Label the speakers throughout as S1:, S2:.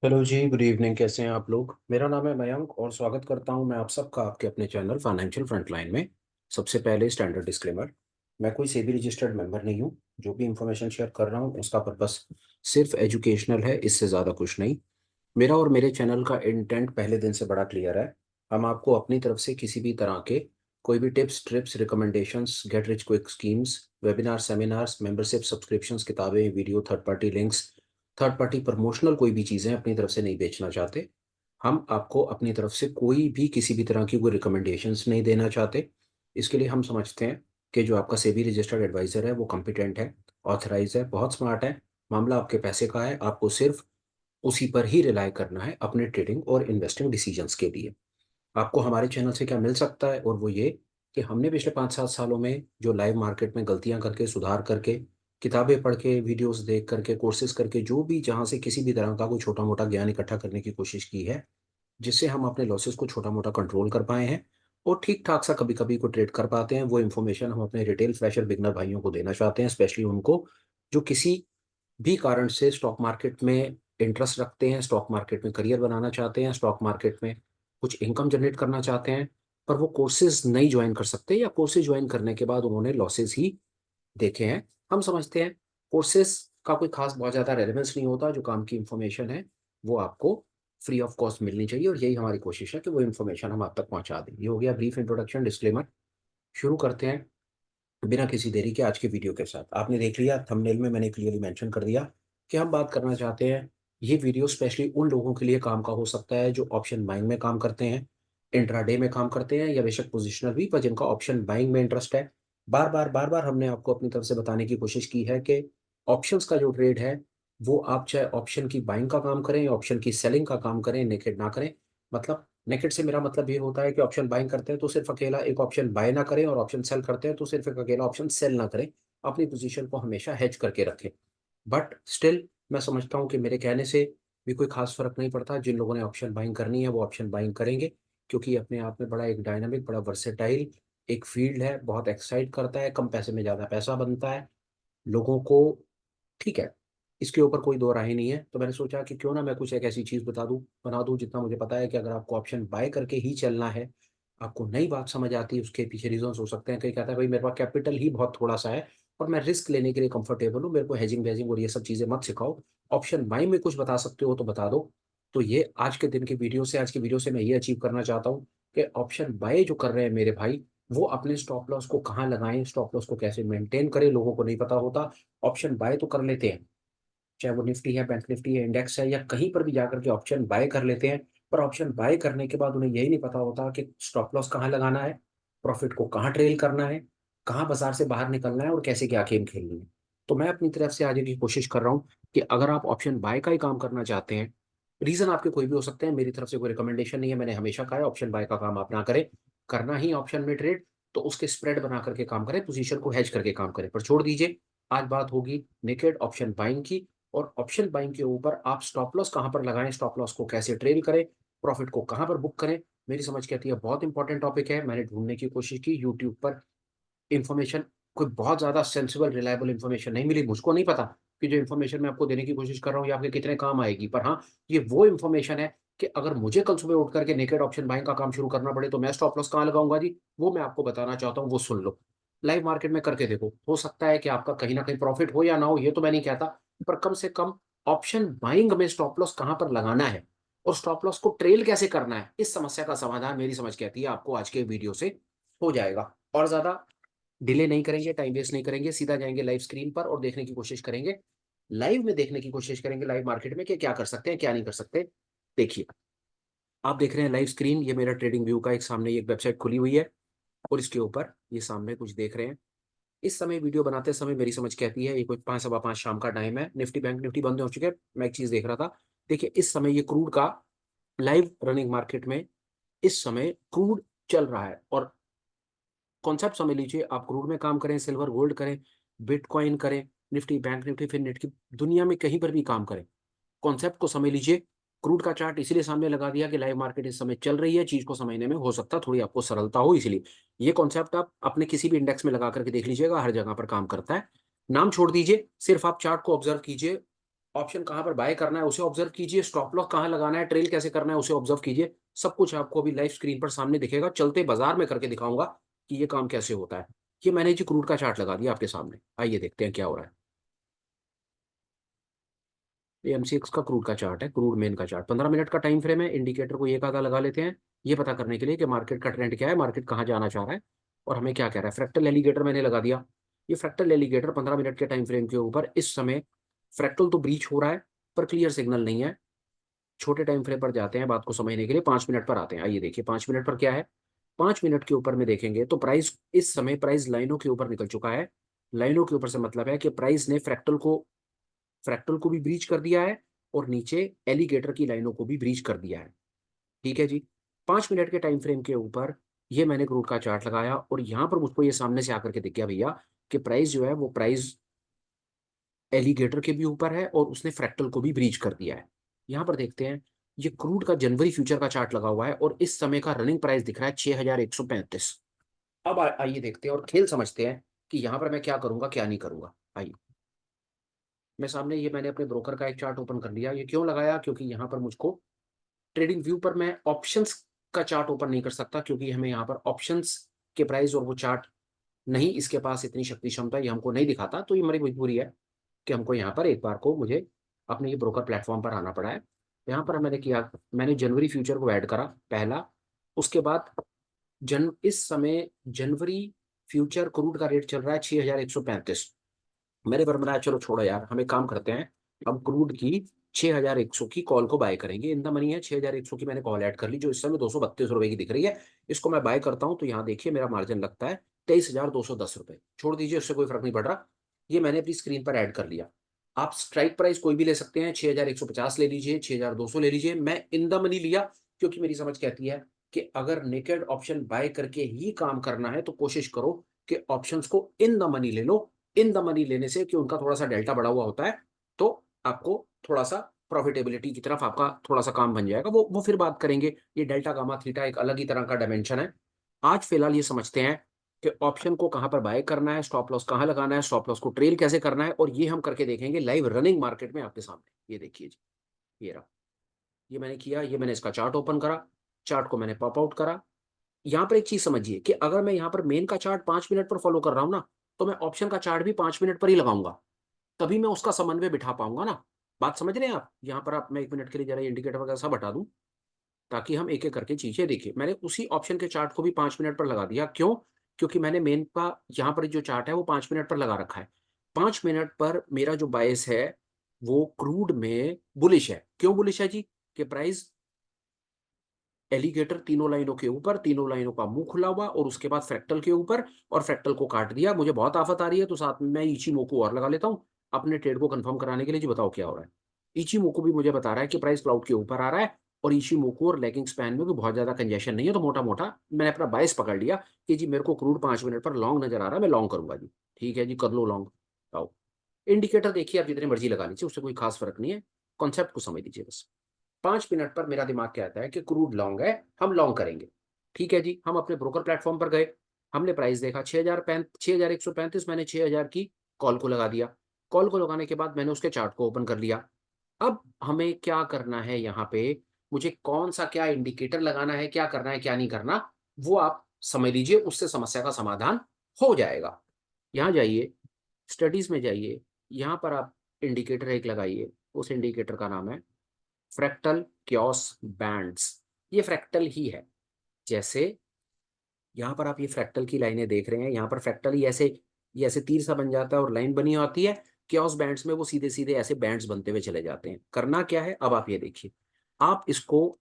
S1: Hello जी, good evening. कैसे हैं आप लोग? मेरा नाम है मयंक और स्वागत करता हूं मैं आप सबका आपके अपने चैनल फाइनेंशियल फ्रंटलाइन में। सबसे पहले स्टैंडर्ड डिस्क्लेमर, मैं कोई सेबी रजिस्टर्ड मेंबर नहीं हूं। जो भी इंफॉर्मेशन शेयर कर रहा हूं उसका पर्पस सिर्फ एजुकेशनल है, इससे ज़्यादा कुछ नहीं। मेरा और मेरे चैनल का इंटेंट पहले दिन से बड़ा क्लियर है। हम आपको अपनी तरफ से किसी भी तरह के कोई भी tips trips recommendations, get rich quick schemes, webinar seminars, membership subscriptions, किताबें, video, third party links, third party promotional कोई भी चीज़ें अपनी तरफ से नहीं बेचना चाहते। हम आपको अपनी तरफ से कोई भी किसी भी तरह की कोई रिकमेंडेशंस नहीं देना चाहते। इसके लिए हम समझते हैं कि जो आपका सेबी रजिस्टर्ड एडवाइज़र है वो कॉम्पिटेंट है, ऑथराइज है, बहुत स्मार्ट है। मामला आपके पैसे का है, आपको सिर्फ उसी पर ही रिलाय करना है अपने ट्रेडिंग और इन्वेस्टिंग डिसीजंस के लिए। आपको हमारे चैनल से क्या मिल सकता है, और वो ये कि हमने पिछले 5-7 सालों में जो लाइव मार्केट में गलतियां करके, सुधार करके, किताबें पढ़ के, वीडियोस देख करके, कोर्सेज करके, जो भी जहां से किसी भी तरह का कोई छोटा मोटा ज्ञान इकट्ठा करने की कोशिश की है, जिससे हम अपने लॉसेस को छोटा मोटा कंट्रोल कर पाए हैं और ठीक ठाक सा कभी कभी को ट्रेड कर पाते हैं, वो इन्फॉर्मेशन हम अपने रिटेल फ्रेशर बिगनर भाइयों को देना चाहते हैं, स्पेशली उनको जो किसी भी कारण से स्टॉक मार्केट में इंटरेस्ट रखते हैं, स्टॉक मार्केट में करियर बनाना चाहते हैं, स्टॉक मार्केट में कुछ इनकम जनरेट करना चाहते हैं, पर वो कोर्सेज नहीं ज्वाइन कर सकते या कोर्सेज ज्वाइन करने के बाद उन्होंने लॉसेज ही देखे हैं। हम समझते हैं कोर्सेज का कोई खास बहुत ज़्यादा रेलेवेंस नहीं होता। जो काम की इंफॉर्मेशन है वो आपको फ्री ऑफ कॉस्ट मिलनी चाहिए, और यही हमारी कोशिश है कि वो इन्फॉर्मेशन हम आप तक पहुंचा दें। ये हो गया ब्रीफ इंट्रोडक्शन, डिस्क्लेमर। शुरू करते हैं बिना किसी देरी के आज के वीडियो के साथ। आपने देख लिया थंबनेल में मैंने क्लियरली मेंशन कर दिया कि हम बात करना चाहते हैं। ये वीडियो स्पेशली उन लोगों के लिए काम का हो सकता है जो ऑप्शन बाइंग में काम करते हैं, इंट्राडे में काम करते हैं, या बेशक पोजिशनल भी, पर जिनका ऑप्शन बाइंग में इंटरेस्ट है। बार बार हमने आपको अपनी तरफ से बताने की कोशिश की है कि ऑप्शंस का जो ट्रेड है वो आप चाहे ऑप्शन की बाइंग का काम करें या ऑप्शन की सेलिंग का काम करें, नेकेड ना करें। मतलब नेकेड से मेरा मतलब ये होता है कि ऑप्शन बाइंग करते हैं तो सिर्फ अकेला एक ऑप्शन बाय ना करें, और ऑप्शन सेल करते हैं तो सिर्फ एक अकेला ऑप्शन सेल ना करें। अपनी पोजीशन को हमेशा हेज करके रखें। बट स्टिल मैं समझता हूँ कि मेरे कहने से भी कोई खास फर्क नहीं पड़ता। जिन लोगों ने ऑप्शन बाइंग करनी है वो ऑप्शन बाइंग करेंगे, क्योंकि ये अपने आप में बड़ा एक डायनामिक, बड़ा वर्सेटाइल एक फील्ड है। बहुत एक्साइट करता है, कम पैसे में ज़्यादा पैसा बनता है लोगों को। ठीक है, इसके ऊपर कोई दो राय नहीं है। तो मैंने सोचा कि क्यों ना मैं कुछ एक ऐसी चीज़ बना दूँ जितना मुझे पता है कि अगर आपको ऑप्शन बाय करके ही चलना है, आपको नई बात समझ आती है, उसके पीछे रीजंस हो सकते हैं। कहीं कहता है भाई मेरे पास कैपिटल ही बहुत थोड़ा सा है और मैं रिस्क लेने के लिए कंफर्टेबल हूँ, मेरे को हेजिंग वेजिंग और ये सब चीज़ें मत सिखाओ, ऑप्शन बाय में कुछ बता सकते हो तो बता दो। तो ये आज के दिन की वीडियो से, आज की वीडियो से मैं ये अचीव करना चाहता हूँ कि ऑप्शन बाय जो कर रहे हैं मेरे भाई, वो अपने स्टॉप लॉस को कहाँ लगाएं, स्टॉप लॉस को कैसे मेंटेन करें। लोगों को नहीं पता होता। ऑप्शन बाय तो कर लेते हैं, चाहे वो निफ्टी है, बैंक निफ्टी है, इंडेक्स है, या कहीं पर भी जाकर के ऑप्शन बाय कर लेते हैं। पर ऑप्शन बाय करने के बाद उन्हें यही नहीं पता होता कि स्टॉप लॉस कहाँ लगाना है, प्रॉफिट को कहाँ ट्रेल करना है, कहाँ बाजार से बाहर निकलना है और कैसे क्या गेम खेलनी है। तो मैं अपनी तरफ से आज की कोशिश कर रहा हूँ कि अगर आप ऑप्शन बाय का ही काम करना चाहते हैं, रीजन आपके कोई भी हो सकते हैं, मेरी तरफ से कोई रिकमेंडेशन नहीं है। मैंने हमेशा कहा है ऑप्शन बाय का काम आप ना करें। करना ही ऑप्शन में ट्रेड, तो उसके स्प्रेड बना करके काम करें, पोजीशन को हेज करके काम करें। पर छोड़ दीजिए, आज बात होगी नेकेड ऑप्शन बाइंग की। और ऑप्शन बाइंग के ऊपर आप स्टॉप लॉस कहाँ पर लगाएं, स्टॉप लॉस को कैसे ट्रेल करें, प्रॉफिट को कहाँ पर बुक करें। मेरी समझ कहती है बहुत इंपॉर्टेंट टॉपिक है। मैंने ढूंढने की कोशिश की यूट्यूब पर इन्फॉर्मेशन, कोई बहुत ज्यादा सेंसिबल रिलायबल इन्फॉर्मेशन नहीं मिली। मुझको नहीं पता कि जो इन्फॉर्मेशन मैं आपको देने की कोशिश कर रहा हूँ ये आपके कितने काम आएगी, पर हाँ, ये वो इन्फॉर्मेशन है कि अगर मुझे कल सुबह उठ करके नेकेड ऑप्शन बाइंग का काम शुरू करना पड़े तो मैं स्टॉप लॉस कहाँ लगाऊंगा जी, वो मैं आपको बताना चाहता हूँ। वो सुन लो, लाइव मार्केट में करके देखो। हो सकता है कि आपका कहीं ना कहीं प्रॉफिट हो या ना हो, ये तो मैं नहीं कहता, पर कम से कम ऑप्शन बाइंग में स्टॉप लॉस कहाँ पर लगाना है और स्टॉप लॉस को ट्रेल कैसे करना है, इस समस्या का समाधान मेरी समझ कहती है आपको आज के वीडियो से हो जाएगा। और ज्यादा डिले नहीं करेंगे, टाइम वेस्ट नहीं करेंगे, सीधा जाएंगे लाइव स्क्रीन पर और देखने की कोशिश करेंगे, लाइव में देखने की कोशिश करेंगे लाइव मार्केट में कि क्या कर सकते हैं क्या नहीं कर सकते। देखिए, आप देख रहे हैं लाइव स्क्रीन, ये मेरा ट्रेडिंग व्यू का एक सामने एक वेबसाइट खुली हुई है और इसके ऊपर ये सामने कुछ देख रहे हैं। इस समय वीडियो बनाते समय मेरी समझ कहती है ये कोई 5 सवा 5 शाम का टाइम है, निफ्टी बैंक निफ्टी बंद हो चुके हैं। मैं एक चीज देख रहा था, देखिए इस समय ये क्रूड का लाइव रनिंग मार्केट में इस समय क्रूड चल रहा है। और कॉन्सेप्ट समझ लीजिए, आप क्रूड में काम करें, सिल्वर गोल्ड करें, बिटकॉइन करें, निफ्टी बैंक निफ्टी फिर नेट की दुनिया में कहीं पर भी काम करें, कॉन्सेप्ट को समझ लीजिए। क्रूड का चार्ट इसीलिए सामने लगा दिया कि लाइव मार्केट इस समय चल रही है, चीज को समझने में हो सकता है थोड़ी आपको सरलता हो, इसलिए ये कॉन्सेप्ट आप अपने किसी भी इंडेक्स में लगा करके देख लीजिएगा, हर जगह पर काम करता है। नाम छोड़ दीजिए, सिर्फ आप चार्ट को ऑब्जर्व कीजिए। ऑप्शन कहाँ पर बाय करना है उसे ऑब्जर्व कीजिए, स्टॉप लॉस कहाँ लगाना है, ट्रेल कैसे करना है उसे ऑब्जर्व कीजिए। सब कुछ आपको अभी लाइव स्क्रीन पर सामने दिखेगा, चलते बाजार में करके दिखाऊंगा कि ये काम कैसे होता है। ये मैंने जी क्रूड का चार्ट लगा दिया आपके सामने, आइए देखते हैं क्या हो रहा है। ये एमसीएक्स का क्रूड का चार्ट है, क्रूड मेन का चार्ट, 15 मिनट का टाइम फ्रेम है। इंडिकेटर को ये कहा लगा लेते हैं, ये पता करने के लिए कि मार्केट का ट्रेंड क्या है, मार्केट कहाँ जाना चाह रहा है और हमें क्या कह रहा है। फ्रैक्टल एलिगेटर मैंने लगा दिया। ये फ्रैक्टल एलिगेटर 15 मिनट के टाइम फ्रेम के ऊपर इस समय फ्रैक्टल तो ब्रीच हो रहा है पर क्लियर सिग्नल नहीं है। छोटे टाइम फ्रेम पर जाते हैं बात को समझने के लिए, 5 मिनट पर आते हैं। आइए देखिए 5 मिनट पर क्या है। 5 मिनट के ऊपर में देखेंगे तो प्राइस इस समय प्राइस लाइनों के ऊपर निकल चुका है। लाइनों के ऊपर से मतलब है कि प्राइस ने फ्रैक्टल को भी ब्रीच कर दिया है और नीचे एलिगेटर की लाइनों को भी ब्रीच कर दिया है। ठीक है जी। 5 मिनट के टाइम फ्रेम के ऊपर ये मैंने क्रूड का चार्ट लगाया और यहां पर मुझको ये सामने से आकर के दिख गया भैया कि प्राइस जो है वो प्राइस एलिगेटर के भी ऊपर है और उसने फ्रैक्टल को भी ब्रीच कर दिया है। यहां पर देखते हैं, ये क्रूड का जनवरी फ्यूचर का चार्ट लगा हुआ है और इस समय का रनिंग प्राइस दिख रहा है 6135। अब आइए देखते हैं और खेल समझते हैं कि यहां पर मैं क्या करूंगा क्या नहीं करूंगा। आइए, मैं सामने ये मैंने अपने ब्रोकर का एक चार्ट ओपन कर लिया। ये क्यों लगाया, क्योंकि यहाँ पर मुझको ट्रेडिंग व्यू पर मैं ऑप्शंस का चार्ट ओपन नहीं कर सकता, क्योंकि हमें यहाँ पर ऑप्शंस के प्राइस और वो चार्ट नहीं, इसके पास इतनी शक्ति क्षमता ये हमको नहीं दिखाता। तो ये हमारी मजबूरी है कि हमको यहाँ पर एक बार को मुझे अपने ये ब्रोकर प्लेटफॉर्म पर आना पड़ा है। यहाँ पर मैंने किया, मैंने जनवरी फ्यूचर को ऐड करा पहला। उसके बाद इस समय जनवरी फ्यूचर क्रूड का रेट चल रहा है 6135। मैंने पर बनाया चलो छोड़ो यार, हम एक काम करते हैं, हम क्रूड की 6100 की कॉल को बाय करेंगे। इन द मनी है 6100 की, मैंने कॉल ऐड कर ली जो इस समय 232 रुपए की दिख रही है। इसको मैं बाय करता हूं तो यहाँ देखिए मेरा मार्जिन लगता है 23,210 रुपए। छोड़ दीजिए, उससे कोई फर्क नहीं पड़ रहा। ये मैंने अपनी स्क्रीन पर ऐड कर लिया। आप स्ट्राइक प्राइस कोई भी ले सकते हैं, 6150 ले लीजिए, 6200 ले लीजिए। मैं इन द मनी लिया क्योंकि मेरी समझ कहती है कि अगर नेकेड ऑप्शन बाय करके ही काम करना है तो कोशिश करो कि ऑप्शंस को इन द मनी ले लो। इन द मनी लेने से कि उनका थोड़ा सा डेल्टा बढ़ा हुआ होता है तो आपको थोड़ा सा प्रॉफिटेबिलिटी की तरफ आपका थोड़ा सा काम बन जाएगा। वो फिर बात करेंगे। ये डेल्टा गामा थीटा एक अलग ही तरह का डायमेंशन है। आज फिलहाल ये समझते हैं कि ऑप्शन को कहां पर बाय करना है, स्टॉप लॉस कहां लगाना है, स्टॉप लॉस को ट्रेल कैसे करना है, और ये हम करके देखेंगे लाइव रनिंग मार्केट में आपके सामने। ये देखिए जी, ये रहा। ये मैंने किया, ये मैंने इसका चार्ट ओपन करा, चार्ट को मैंने पॉप आउट करा। यहाँ पर एक चीज समझिए कि अगर मैं यहाँ पर मेन का चार्ट 5 मिनट पर फॉलो कर रहा हूं ना, तो मैं ऑप्शन का चार्ट भी 5 मिनट पर ही लगाऊंगा, तभी मैं उसका समन्वय बिठा पाऊंगा ना। बात समझ रहे हैं आप। यहाँ पर आप, मैं 1 मिनट के लिए जरा इंडिकेटर वगैरह सब हटा दूं ताकि हम एक एक करके चीजें देखिए। मैंने उसी ऑप्शन के चार्ट को भी 5 मिनट पर लगा दिया। क्यों? क्योंकि मैंने मेन का यहाँ पर जो चार्ट है वो 5 मिनट पर लगा रखा है। 5 मिनट पर मेरा जो बायस है वो क्रूड में बुलिश है। क्यों बुलिश है जी? कि प्राइस एलिगेटर तीनों लाइनों के ऊपर, तीनों लाइनों का मुंह खुला हुआ और उसके बाद फ्रैक्टल के ऊपर, और फ्रैक्टल को काट दिया। मुझे बहुत आफत आ रही है तो साथ में मैं इचिमोकू और लगा लेता हूं अपने ट्रेड को कंफर्म कराने के लिए। जी बताओ क्या हो रहा है। इचिमोकू भी मुझे बता रहा है कि प्राइस क्लाउड के ऊपर आ रहा है और इचिमोकू और लेगिंग स्पैन में कोई बहुत ज्यादा कंजेशन नहीं है। तो मोटा मोटा मैंने अपना बायस पकड़ लिया कि जी मेरे को क्रूड 5 मिनट पर लॉन्ग नजर आ रहा है, मैं लॉन्ग करूंगा जी। ठीक है जी, कर लो लॉन्ग। आओ, इंडिकेटर देखिए आप जितने मर्जी लगा लीजिए, उससे कोई खास फर्क नहीं है। कॉन्सेप्ट को समझ लीजिए बस। 5 मिनट पर मेरा दिमाग कहता है कि क्रूड लॉन्ग है, हम लॉन्ग करेंगे। ठीक है जी, हम अपने ब्रोकर प्लेटफॉर्म पर गए, हमने प्राइस देखा 6135, मैंने 6000 की कॉल को लगा दिया। कॉल को लगाने के बाद मैंने उसके चार्ट को ओपन कर लिया। अब हमें क्या करना है यहाँ पे, मुझे कौन सा क्या इंडिकेटर लगाना है, क्या करना है क्या नहीं करना, वो आप समझ लीजिए, उससे समस्या का समाधान हो जाएगा। यहाँ जाइए, स्टडीज में जाइए, यहाँ पर आप इंडिकेटर एक लगाइए। उस इंडिकेटर का नाम है फ्रैक्टल क्योस बैंड्स। ये फ्रैक्टल ही है। जैसे यहाँ पर आप ये फ्रैक्टल की लाइनें देख रहे हैं, यहाँ पर फ्रैक्टल ही ऐसे, ये ऐसे तीर सा बन जाता है और लाइन बनी होती है। क्योस बैंड्स में वो सीधे सीधे ऐसे बैंड्स बनते हुए चले जाते हैं। करना क्या है अब आप ये देखिए, आप इसको,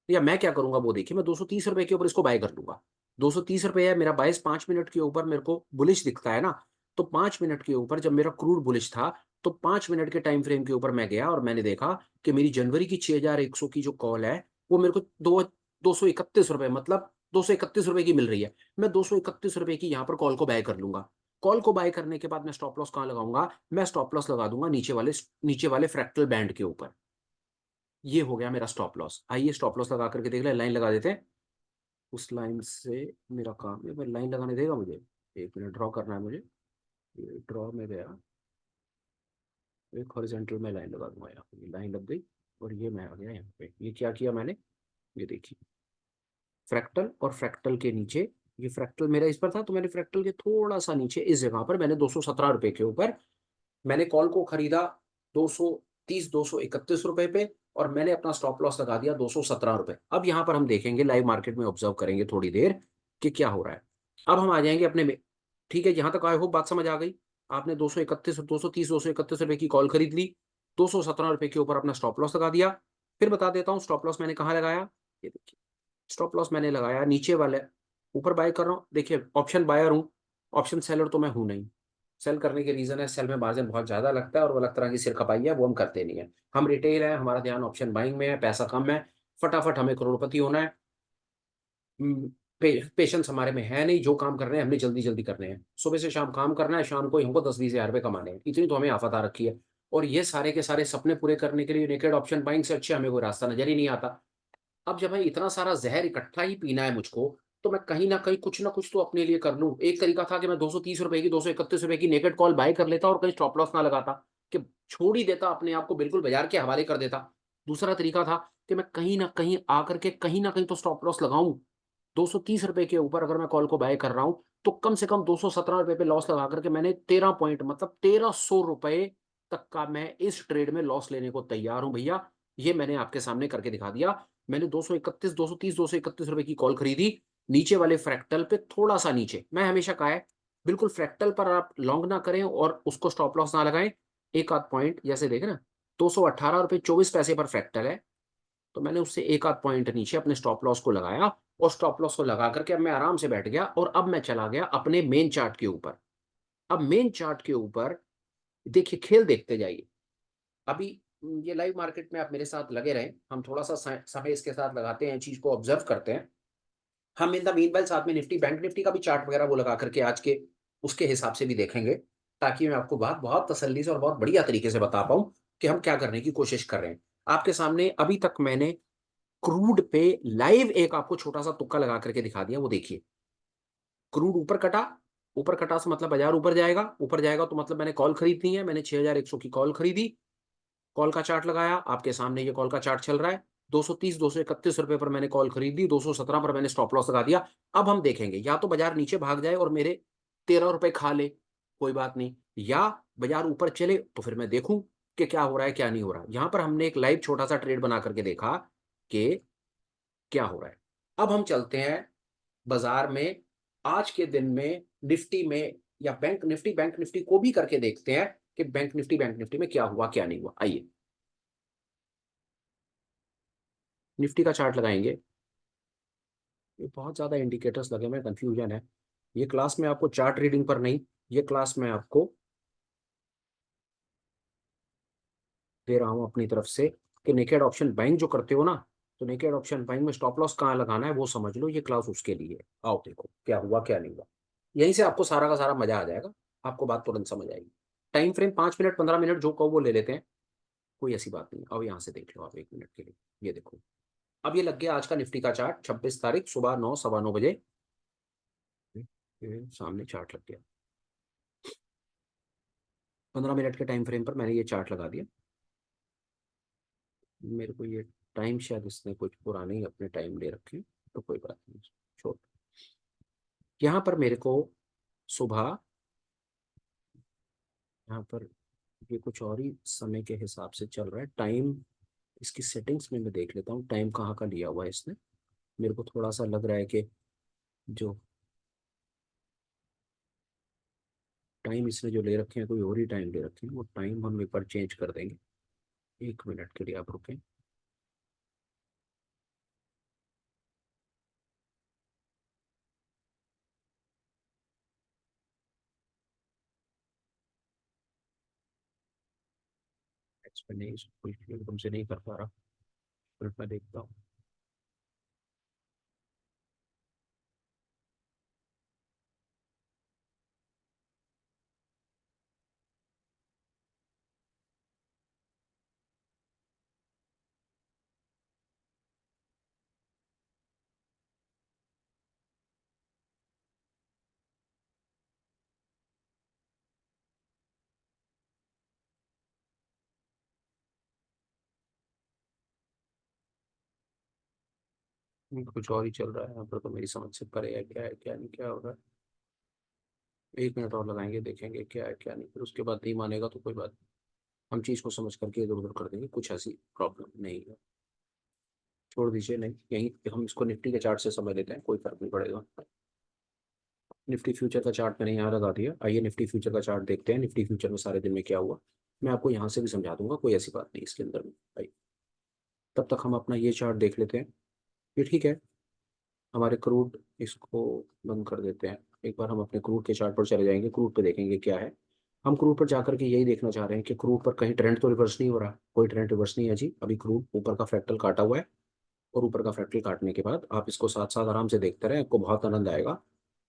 S1: या मैं क्या करूंगा वो देखिए, मैं 230 रुपए के ऊपर इसको बाय कर लूंगा। 230 रुपए है मेरा बायस, 5 मिनट के ऊपर मेरे को बुलिश दिखता है ना। तो 5 मिनट के ऊपर जब मेरा क्रूड बुलिश था तो 5 मिनट के टाइम फ्रेम के ऊपर मैं गया और मैंने देखा कि मेरी जनवरी की 6100 की जो कॉल है वो मेरे को 231 रुपए, मतलब 231 रुपए की मिल रही है। मैं 231 रुपए की यहाँ पर कॉल को बाय कर लूंगा। कॉल को बाय करने के बाद मैं स्टॉप लॉस कहाँ लगाऊंगा? मैं स्टॉप लॉस लगा दूंगा नीचे वाले फ्रैक्टल बैंड के ऊपर। ये हो गया मेरा स्टॉप लॉस। आइए स्टॉप लॉस लगा करके देख ले, लाइन लगा देते हैं। उस लाइन से मेरा काम है, मैं लाइन लगाने देगा मुझे? 1 मिनट, ड्रॉ करना है मुझे। ये ड्रॉ में गया, एक हॉरिजॉन्टल में लाइन लगा दूंगा, यहाँ पे लाइन लग गई। और ये मैं आ गया यहाँ पे, ये क्या किया मैंने, ये देखिए फ्रैक्टल और फ्रैक्टल के नीचे, ये फ्रैक्टल मेरा इस पर था तो मैंने फ्रैक्टल के थोड़ा सा नीचे इस जगह पर मैंने 217 रुपए के ऊपर मैंने कॉल को खरीदा 231 रुपए पे, और मैंने अपना स्टॉप लॉस लगा दिया 217 रुपए। अब यहाँ पर हम देखेंगे लाइव मार्केट में, ऑब्जर्व करेंगे थोड़ी देर कि क्या हो रहा है। अब हम आ जाएंगे अपने में। ठीक है, यहाँ तक आई होप बात समझ आ गई। आपने 231 रुपए की कॉल खरीद ली, 217 रुपए के ऊपर अपना स्टॉप लॉस लगा दिया। फिर बता देता हूँ स्टॉप लॉस मैंने कहाँ लगाया, ये देखिए स्टॉप लॉस मैंने लगाया नीचे वाले, ऊपर बाय कर रहा हूँ, देखिए ऑप्शन बायर हूँ, ऑप्शन सेलर तो मैं हूं नहीं। सेल करने के रीजन है, सेल में मार्जिन बहुत ज्यादा लगता है और वो अलग तरह की सिर खपाई है, वो हम करते नहीं है। हम रिटेल है, हमारा ध्यान ऑप्शन बाइंग में है, पैसा कम है, फटाफट हमें करोड़पति होना है। पेशेंस हमारे में है नहीं, जो काम कर रहे हैं हमने जल्दी जल्दी करने हैं, सुबह से शाम काम करना है, शाम को ही हमको 10-20 हज़ार रुपये कमाने हैं, इतनी तो हमें आफत आ रखी है। और ये सारे के सारे सपने पूरे करने के लिए नेकेड ऑप्शन बाइंग से अच्छे हमें कोई रास्ता नजर ही नहीं आता। अब जब मैं इतना सारा जहर इकट्ठा ही पीना है मुझको, तो मैं कहीं ना कहीं कुछ ना कुछ तो अपने लिए कर लूं। एक तरीका था कि मैं 230 रुपए की 231 रुपए की नेकेड कॉल बाय कर लेता और कहीं स्टॉप लॉस ना लगाता, कि छोड़ ही देता अपने आप को, बिल्कुल बाजार के हवाले कर देता। दूसरा तरीका था कि मैं कहीं ना कहीं आकर के कहीं ना कहीं तो स्टॉप लॉस लगाऊं। 230 रुपए के ऊपर अगर मैं कॉल को बाय कर रहा हूं, तो कम से कम 217 रुपए पे लॉस लगा करके मैंने 13 पॉइंट मतलब 1300 रुपए तक का मैं इस ट्रेड में लॉस लेने को तैयार हूं भैया। ये मैंने आपके सामने करके दिखा दिया। मैंने 231 230 231 रुपए की कॉल खरीदी, नीचे वाले फ्रैक्टल पे थोड़ा सा नीचे, मैं हमेशा कहा है बिल्कुल फ्रैक्टल पर आप लॉन्ग ना करें और उसको स्टॉप लॉस ना लगाएं। एक आध पॉइंट जैसे देखे ना, 218 रुपए 24 पैसे पर फ्रैक्टल है, तो मैंने उससे एक आध पॉइंट नीचे अपने स्टॉप लॉस को लगाया, और स्टॉप लॉस को लगा करके अब मैं आराम से बैठ गया, और अब मैं चला गया अपने मेन चार्ट के ऊपर। अब मेन चार्ट के ऊपर देखिए, खेल देखते जाइए। अभी ये लाइव मार्केट में आप मेरे साथ लगे रहें, हम थोड़ा सा समय इसके साथ लगाते हैं, चीज को ऑब्जर्व करते हैं। हम इन द मीनवाइल साथ में निफ्टी बैंक निफ्टी का भी चार्ट वगैरह वो लगा करके आज के उसके हिसाब से भी देखेंगे, ताकि मैं आपको बात बहुत तसल्ली से और बहुत बढ़िया तरीके से बता पाऊं कि हम क्या करने की कोशिश कर रहे हैं। आपके सामने अभी तक मैंने क्रूड पे लाइव एक आपको छोटा सा तुक्का लगा करके दिखा दिया, वो देखिए क्रूड ऊपर कटा। ऊपर कटा से मतलब बाजार ऊपर जाएगा, ऊपर जाएगा तो मतलब मैंने कॉल खरीदनी है, मैंने 6100 की कॉल खरीदी, कॉल का चार्ट लगाया, आपके सामने ये कॉल का चार्ट चल रहा है। 231 पर मैंने कॉल खरीद दी, 217 पर मैंने स्टॉप लॉस लगा दिया। अब हम देखेंगे, या तो बाजार नीचे भाग जाए और मेरे 13 रुपए खा ले, कोई बात नहीं, या बाजार ऊपर चले तो फिर मैं देखूं कि क्या हो रहा है क्या नहीं हो रहा। यहां पर हमने एक लाइव छोटा सा ट्रेड बना करके देखा कि क्या हो रहा है। अब हम चलते हैं बाजार में, आज के दिन में निफ्टी में, या बैंक निफ्टी को भी करके देखते हैं कि बैंक निफ्टी में क्या हुआ क्या नहीं हुआ। आइए निफ्टी का चार्ट लगाएंगे। ये बहुत ज्यादा इंडिकेटर्स लगे में कंफ्यूजन है। ये क्लास में आपको चार्ट रीडिंग पर नहीं, ये क्लास में आपको दे रहा हूं अपनी तरफ से कि नेकेड ऑप्शन बाइंग जो करते हो ना, तो नेकेड ऑप्शन बाइंग में स्टॉप लॉस कहाँ लगाना है वो समझ लो, ये क्लास उसके लिए है। आओ देखो क्या हुआ क्या नहीं हुआ, यहीं से आपको सारा का सारा मजा आ जाएगा, आपको बात तुरंत समझ आएगी। टाइम फ्रेम 5 मिनट 15 मिनट जो कहो वो ले लेते हैं, कोई ऐसी बात नहीं। अब यहाँ से देख लो आप 1 मिनट के लिए, ये देखो अब ये लग गया आज का निफ्टी का चार्ट, 26 तारीख सुबह 9 सवा 9 बजे। सामने चार्ट लग गया, 15 मिनट के टाइम फ्रेम पर मैंने ये चार्ट लगा दिया। मेरे को ये टाइम शायद इसने कुछ पुराने ही अपने टाइम ले रखे हैं, तो कोई बात नहीं, छोड़। यहाँ पर मेरे को सुबह, यहाँ पर ये कुछ और ही समय के हिसाब से चल रहा है टाइम। इसकी सेटिंग्स में मैं देख लेता हूँ टाइम कहाँ का लिया हुआ है इसने। मेरे को थोड़ा सा लग रहा है कि जो टाइम इसने जो ले रखे हैं कोई और ही टाइम ले रखे हैं, वो टाइम हम एक बार चेंज कर देंगे। 1 मिनट के लिए आप रुकें। एक्सप्लेनेशन कोई एकदम से नहीं कर पा रहा, फिर मैं देखता हूँ। कुछ और ही चल रहा है यहाँ पर, तो मेरी समझ से परे है क्या नहीं, क्या हो रहा है। 1 मिनट और लगाएंगे, देखेंगे क्या है क्या नहीं, फिर उसके बाद नहीं मानेगा तो कोई बात नहीं। हम चीज़ को समझ करके इधर उधर कर देंगे, कुछ ऐसी प्रॉब्लम नहीं है। छोड़ दीजिए, नहीं यहीं हम इसको निफ्टी के चार्ट से समझ लेते हैं, कोई फर्क नहीं पड़ेगा। निफ्टी फ्यूचर का चार्ट मैंने यहाँ लगा दिया, आइए निफ्टी फ्यूचर का चार्ट देखते हैं, निफ्टी फ्यूचर में सारे दिन में क्या हुआ। मैं आपको यहाँ से भी समझा दूंगा, कोई ऐसी बात नहीं इसके अंदर में भाई। तब तक हम अपना ये चार्ट देख लेते हैं। ये ठीक है, हमारे क्रूड, इसको बंद कर देते हैं। एक बार हम अपने क्रूड के चार्ट पर चले जाएंगे, क्रूड पे देखेंगे क्या है। हम क्रूड पर जाकर के यही देखना चाह रहे हैं कि क्रूड पर कहीं ट्रेंड तो रिवर्स नहीं हो रहा। कोई ट्रेंड रिवर्स नहीं है जी, अभी क्रूड ऊपर का फ्रैक्टल काटा हुआ है। और ऊपर का फ्रैक्टल काटने के बाद आप इसको साथ साथ आराम से देखते रहें, आपको बहुत आनंद आएगा।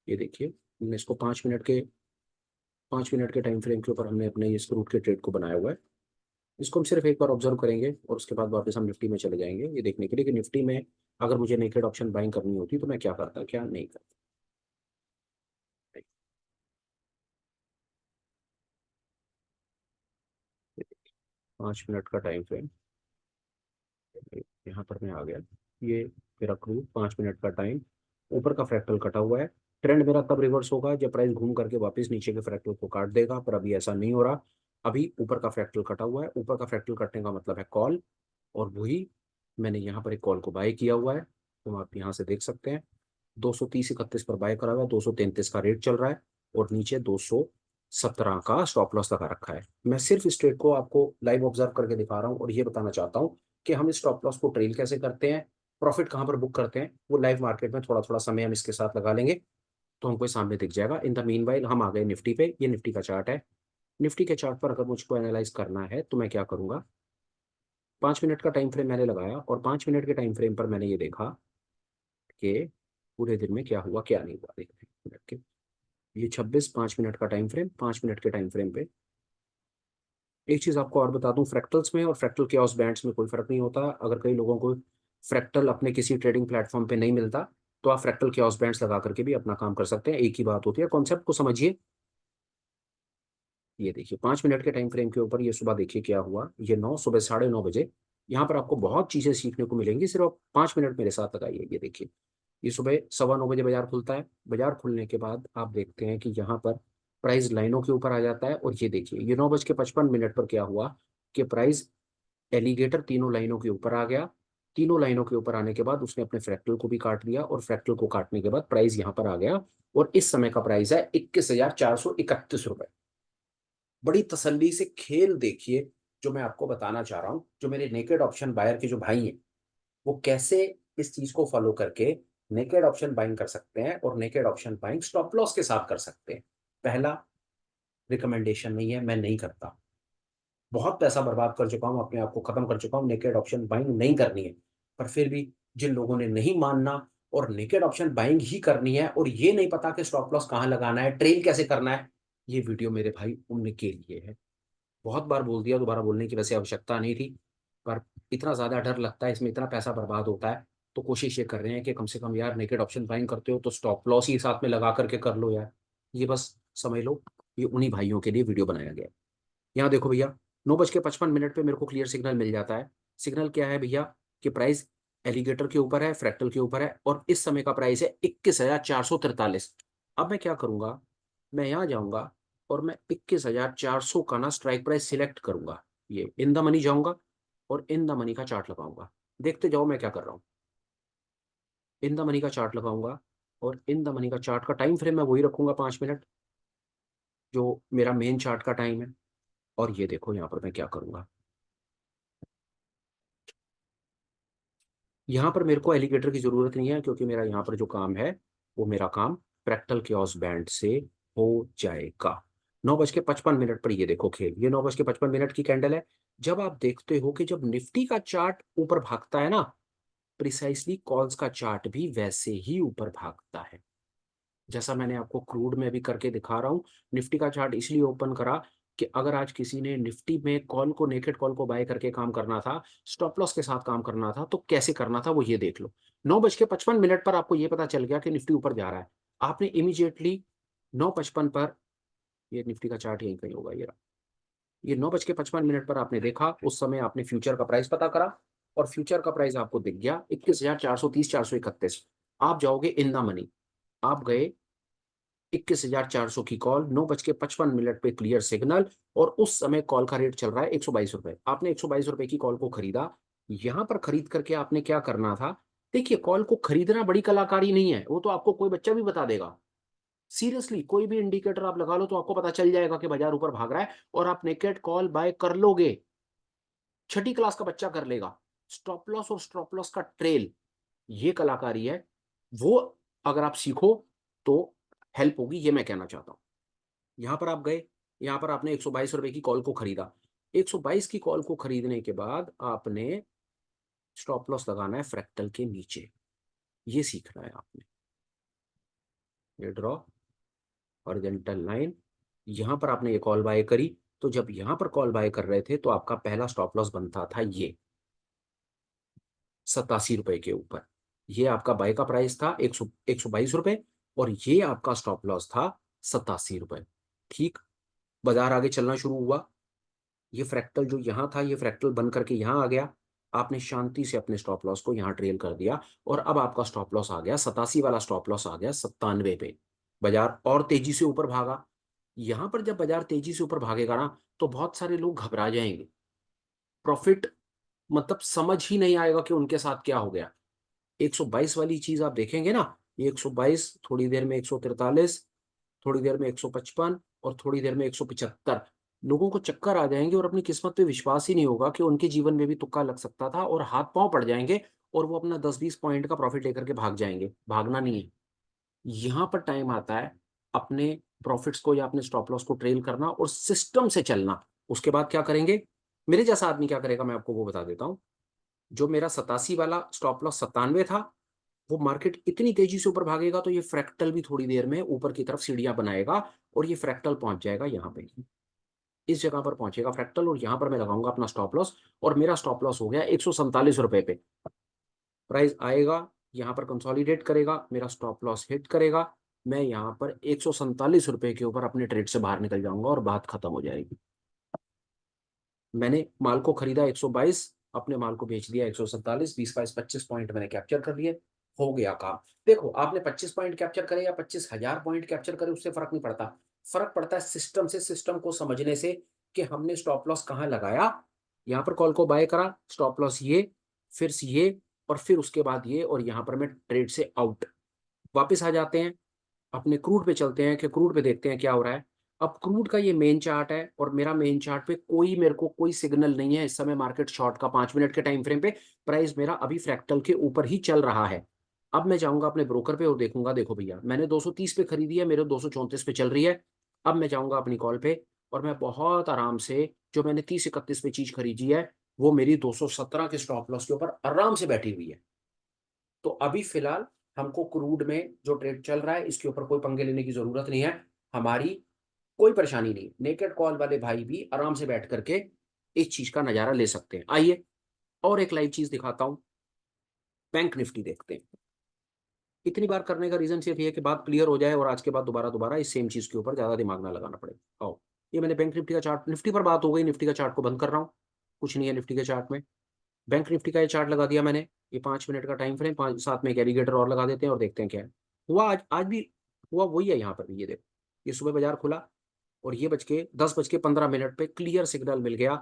S1: ये देखिए, हमने इसको 5 मिनट के टाइम फ्रेम के ऊपर हमने अपने इस क्रूड के ट्रेड को बनाया हुआ है। इसको हम सिर्फ एक बार ऑब्जर्व करेंगे और उसके बाद वापस हम निफ्टी में चले जाएंगे, ये देखने के लिए कि निफ्टी में अगर मुझे नेकेड ऑप्शन बाइंग करनी होती तो मैं क्या करता, क्या नहीं करता। 5 मिनट का टाइम फ्रेम, यहाँ पर मैं आ गया। ये मेरा क्रूड 5 मिनट का टाइम, ऊपर का फ्रैक्टल कटा हुआ है। ट्रेंड मेरा तब रिवर्स होगा जब प्राइस घूम करके वापस नीचे के फ्रैक्टल को काट देगा, पर अभी ऐसा नहीं हो रहा। अभी ऊपर का फ्रैक्टल कटा हुआ है, ऊपर का फ्रैक्टल कटने का मतलब है कॉल। और वही मैंने यहाँ पर एक कॉल को बाय किया हुआ है, तो आप यहाँ से देख सकते हैं 230-31 पर बाय करा हुआ है, 233 का रेट चल रहा है। और नीचे 217 का स्टॉप लॉस लगा रखा है। मैं सिर्फ इस ट्रेड को आपको लाइव ऑब्जर्व करके दिखा रहा हूँ और ये बताना चाहता हूँ कि हम इस स्टॉप लॉस को ट्रेल कैसे करते हैं, प्रॉफिट कहाँ पर बुक करते हैं, वो लाइव मार्केट में थोड़ा थोड़ा समय हम इसके साथ लगा लेंगे तो हमको ये सामने दिख जाएगा। इन द मीन वाइल हम आ गए निफ्टी पे, ये निफ्टी का चार्ट है। निफ्टी के चार्ट पर अगर मुझको एनालाइज करना है तो मैं क्या करूंगा, 5 मिनट का टाइम फ्रेम मैंने लगाया और 5 मिनट के टाइम फ्रेम पर मैंने ये देखा कि पूरे दिन में क्या हुआ क्या नहीं हुआ। देखते हैं मिनट के, ये 5 मिनट का टाइम फ्रेम, 5 मिनट के टाइम फ्रेम पे एक चीज आपको और बता दूं, फ्रैक्टल्स में और फ्रैक्टल क्योस बैंड्स में कोई फर्क नहीं होता। अगर कई लोगों को फ्रैक्टल अपने किसी ट्रेडिंग प्लेटफॉर्म पे नहीं मिलता तो आप फ्रैक्टल क्योस बैंड्स लगा करके भी अपना काम कर सकते हैं, एक ही बात होती है, कॉन्सेप्ट को समझिए। ये देखिए 5 मिनट के टाइम फ्रेम के ऊपर ये सुबह देखिए क्या हुआ, ये सुबह 9:30 बजे। यहाँ पर आपको बहुत चीजें सीखने को मिलेंगी, सिर्फ आप 5 मिनट मेरे साथ लगाइए। ये देखिए, ये सुबह 9:15 बजे बाजार खुलता है। बाजार खुलने के बाद आप देखते हैं कि यहाँ पर प्राइस लाइनों के ऊपर आ जाता है। और ये देखिए, ये 9:55 पर क्या हुआ कि प्राइस एलिगेटर तीनों लाइनों के ऊपर आ गया। तीनों लाइनों के ऊपर आने के बाद उसने अपने फ्रैक्टल को भी काट दिया और फ्रैक्टल को काटने के बाद प्राइस यहाँ पर आ गया। और इस समय का प्राइस है 21,431 रुपए। बड़ी तसल्ली से खेल देखिए जो मैं आपको बताना चाह रहा हूं, जो मेरे नेकेड ऑप्शन बायर के जो भाई हैं वो कैसे इस चीज को फॉलो करके नेकेड ऑप्शन बाइंग कर सकते हैं और naked option buying stop loss के साथ कर सकते हैं। पहला रिकमेंडेशन नहीं है, मैं नहीं करता। बहुत पैसा बर्बाद कर चुका हूं, अपने आप को खत्म कर चुका हूं, नेकेड ऑप्शन बाइंग नहीं करनी है। पर फिर भी जिन लोगों ने नहीं मानना और नेकेड ऑप्शन बाइंग ही करनी है और ये नहीं पता कि स्टॉप लॉस कहाँ लगाना है, ट्रेल कैसे करना है, ये वीडियो मेरे भाई उनके लिए है। बहुत बार बोल दिया, दोबारा बोलने की वैसे आवश्यकता नहीं थी। पर इतना ज़्यादा डर लगता है, इसमें इतना पैसा बर्बाद होता है, तो कोशिश ये कर रहे हैं कि कम से कम यार नेकेड ऑप्शन बाइंग करते हो तो स्टॉप लॉस ही साथ में लगा करके कर लो यार। ये बस समझ लो, ये उन्हीं भाइयों के लिए वीडियो बनाया गया है। यहाँ देखो भैया, 9:55 पे मेरे को क्लियर सिग्नल मिल जाता है। सिग्नल क्या है भैया, कि प्राइस एलिगेटर के ऊपर है, फ्रैक्टल के ऊपर है और इस समय का प्राइस है 21,443। अब मैं क्या करूंगा, मैं यहाँ जाऊंगा और मैं 21,400 का ना स्ट्राइक प्राइस सिलेक्ट करूंगा। ये इन द मनी जाऊंगा और इन द मनी का चार्ट लगाऊंगा। देखते जाओ मैं क्या कर रहा हूँ। इन द मनी का चार्ट लगाऊंगा और इन द मनी का चार्ट का टाइम फ्रेम मैं वही रखूंगा, 5 मिनट, जो मेरा मेन चार्ट का टाइम है। और ये देखो यहाँ पर मैं क्या करूंगा, यहाँ पर मेरे को एलिगेटर की जरूरत नहीं है क्योंकि मेरा यहाँ पर जो काम है वो मेरा काम फ्रैक्टल क्योस बैंड से हो जाएगा। 9:55 पर ये देखो खेल, ये 9:55 की कैंडल है। जब आप देखते हो कि जब निफ्टी का चार्ट ऊपर भागता है ना, प्रिसाइसली कॉल्स का चार्ट भी वैसे ही ऊपर भागता है, जैसा मैंने आपको क्रूड में भी करके दिखा रहा हूँ। निफ्टी का चार्ट इसलिए ओपन करा कि अगर आज किसी ने निफ्टी में कॉल को, नेकेड कॉल को बाय करके काम करना था, स्टॉप लॉस के साथ काम करना था, तो कैसे करना था वो ये देख लो। 9:55 पर आपको ये पता चल गया कि निफ्टी ऊपर जा रहा है। आपने इमीडिएटली 9:55 पर, ये निफ्टी का चार्ट यहीं कहीं होगा, ये 9:55 पर आपने देखा, उस समय आपने फ्यूचर का प्राइस पता करा और फ्यूचर का प्राइस आपको दिख गया 21,430, 431। आप जाओगे इन द मनी, आप गए 21,400 की कॉल, 9:55 पे क्लियर सिग्नल, और उस समय कॉल का रेट चल रहा है 122 रुपए। आपने 122 रुपए की कॉल को खरीदा। यहां पर खरीद करके आपने क्या करना था? देखिए, कॉल को खरीदना बड़ी कलाकारी नहीं है, वो तो आपको कोई बच्चा भी बता देगा। सीरियसली, कोई भी इंडिकेटर आप लगा लो तो आपको पता चल जाएगा कि बाजार ऊपर भाग रहा है, और आप नेकेड कॉल बाय कर लोगे। छठी क्लास का बच्चा कर लेगा। स्टॉप लॉस और स्टॉप लॉस का ट्रेल, ये कलाकारी है। वो अगर आप सीखो तो हेल्प होगी, ये मैं कहना चाहता हूं। यहां पर आप गए, यहां पर आपने 122 रुपए की कॉल को खरीदा। 122 की कॉल को खरीदने के बाद आपने स्टॉप लॉस लगाना है फ्रैक्टल के नीचे, ये सीखना है आपने। ये ड्रॉ हॉरिजॉन्टल लाइन, यहां पर आपने ये कॉल बाय करी, तो जब यहां पर कॉल बाय कर रहे थे तो आपका पहला स्टॉप लॉस बनता था ये 87 रुपए के ऊपर। ये आपका बाय का प्राइस था 122 रुपए, और ये आपका स्टॉप लॉस था 87 रुपए। ठीक, बाजार आगे चलना शुरू हुआ। ये फ्रैक्टल जो यहाँ था, ये फ्रैक्टल बन करके यहाँ आ गया। आपने शांति से अपने स्टॉप लॉस को यहाँ ट्रेल कर दिया, और अब आपका स्टॉप लॉस आ गया 87 वाला, स्टॉप लॉस आ गया 97 पे। बाजार और तेजी से ऊपर भागा। यहाँ पर जब बाजार तेजी से ऊपर भागेगा ना, तो बहुत सारे लोग घबरा जाएंगे। प्रॉफिट मतलब समझ ही नहीं आएगा कि उनके साथ क्या हो गया। 122 वाली चीज आप देखेंगे ना, ये 122, थोड़ी देर में 143, थोड़ी देर में 155, और थोड़ी देर में 175। लोगों को चक्कर आ जाएंगे और अपनी किस्मत पे विश्वास ही नहीं होगा कि उनके जीवन में भी तुक्का लग सकता था, और हाथ पांव पड़ जाएंगे, और वो अपना 10-20 पॉइंट का प्रॉफिट लेकर के भाग जाएंगे। भागना नहीं है। यहां पर टाइम आता है अपने प्रॉफिट्स को या अपने स्टॉप लॉस को ट्रेल करना और सिस्टम से चलना। उसके बाद क्या करेंगे, मेरे जैसा आदमी क्या करेगा, मैं आपको वो बता देता हूं। जो मेरा 87 वाला स्टॉप लॉस 97 था, वो मार्केट इतनी तेजी से ऊपर भागेगा तो ये फ्रैक्टल भी थोड़ी देर में ऊपर की तरफ सीढ़ियां बनाएगा, और ये फ्रैक्टल पहुंच जाएगा यहाँ पे, इस जगह पर पहुंचेगा फ्रैक्टल, और यहां पर मैं लगाऊंगा अपना स्टॉप लॉस। और मेरा स्टॉप लॉस हो गया 147 रुपए पे। प्राइस आएगा, यहाँ पर कंसोलिडेट करेगा, मेरा स्टॉप लॉस हिट करेगा, मैं यहाँ पर 147 रुपए के ऊपर अपने ट्रेड से बाहर निकल जाऊंगा और बात खत्म हो जाएगी। मैंने माल को खरीदा 122, अपने माल को बेच दिया 147, 20, 22, 25 पॉइंट मैंने कैप्चर कर लिए। हो गया काम। देखो, आपने 25 पॉइंट कैप्चर करे या 25,000 पॉइंट कैप्चर करे, उससे फर्क नहीं पड़ता। फर्क पड़ता है सिस्टम से, सिस्टम को समझने से, कि हमने स्टॉप लॉस कहाँ लगाया। यहाँ पर कॉल को बाय करा, स्टॉप लॉस ये, फिर ये, और फिर उसके बाद ये, और यहाँ पर मैं ट्रेड से आउट। वापस आ जाते हैं, अपने क्रूड पे चलते हैं, कि क्रूड पे देखते हैं क्या हो रहा है। अब क्रूड का ये मेन चार्ट है, और मेरा मेन चार्ट पे कोई, मेरे को कोई सिग्नल नहीं है इस समय मार्केट शॉर्ट का। 5 मिनट के टाइम फ्रेम पे प्राइस मेरा अभी फ्रैक्टल के ऊपर ही चल रहा है। अब मैं जाऊंगा अपने ब्रोकर पे और देखूंगा, देखो भैया, मैंने 230 पे खरीदी है, मेरे 234 पे चल रही है। अब मैं जाऊंगा अपनी कॉल पे, और मैं बहुत आराम से, जो मैंने 30-31 पे चीज खरीदी है, वो मेरी 217 के स्टॉप लॉस के ऊपर आराम से बैठी हुई है। तो अभी फिलहाल हमको क्रूड में जो ट्रेड चल रहा है, इसके ऊपर कोई पंगे लेने की जरूरत नहीं है। हमारी कोई परेशानी नहीं, नेकेड कॉल वाले भाई भी आराम से बैठ करके इस चीज का नजारा ले सकते हैं। आइए और एक लाइव चीज दिखाता हूं, बैंक निफ्टी देखते हैं। इतनी बार करने का रीजन सिर्फ ये है कि बात क्लियर हो जाए, और आज के बाद दोबारा दोबारा इस सेम चीज के ऊपर ज्यादा दिमाग ना लगाना पड़े। आओ, ये मैंने बैंक निफ्टी का चार्ट, निफ्टी पर बात हो गई, निफ्टी का चार्ट को बंद कर रहा हूँ। कुछ नहीं है निफ्टी के चार्ट में। बैंक निफ्टी का ये चार्ट लगा दिया मैंने, ये 5 मिनट का टाइम फ्रेम, पांच साथ में एक एलिगेटर और लगा देते हैं, और देखते हैं क्या है। हुआ आज भी हुआ वही है यहाँ पर भी। ये देखो, ये सुबह बाजार खुला, और ये 10:15 पे क्लियर सिग्नल मिल गया।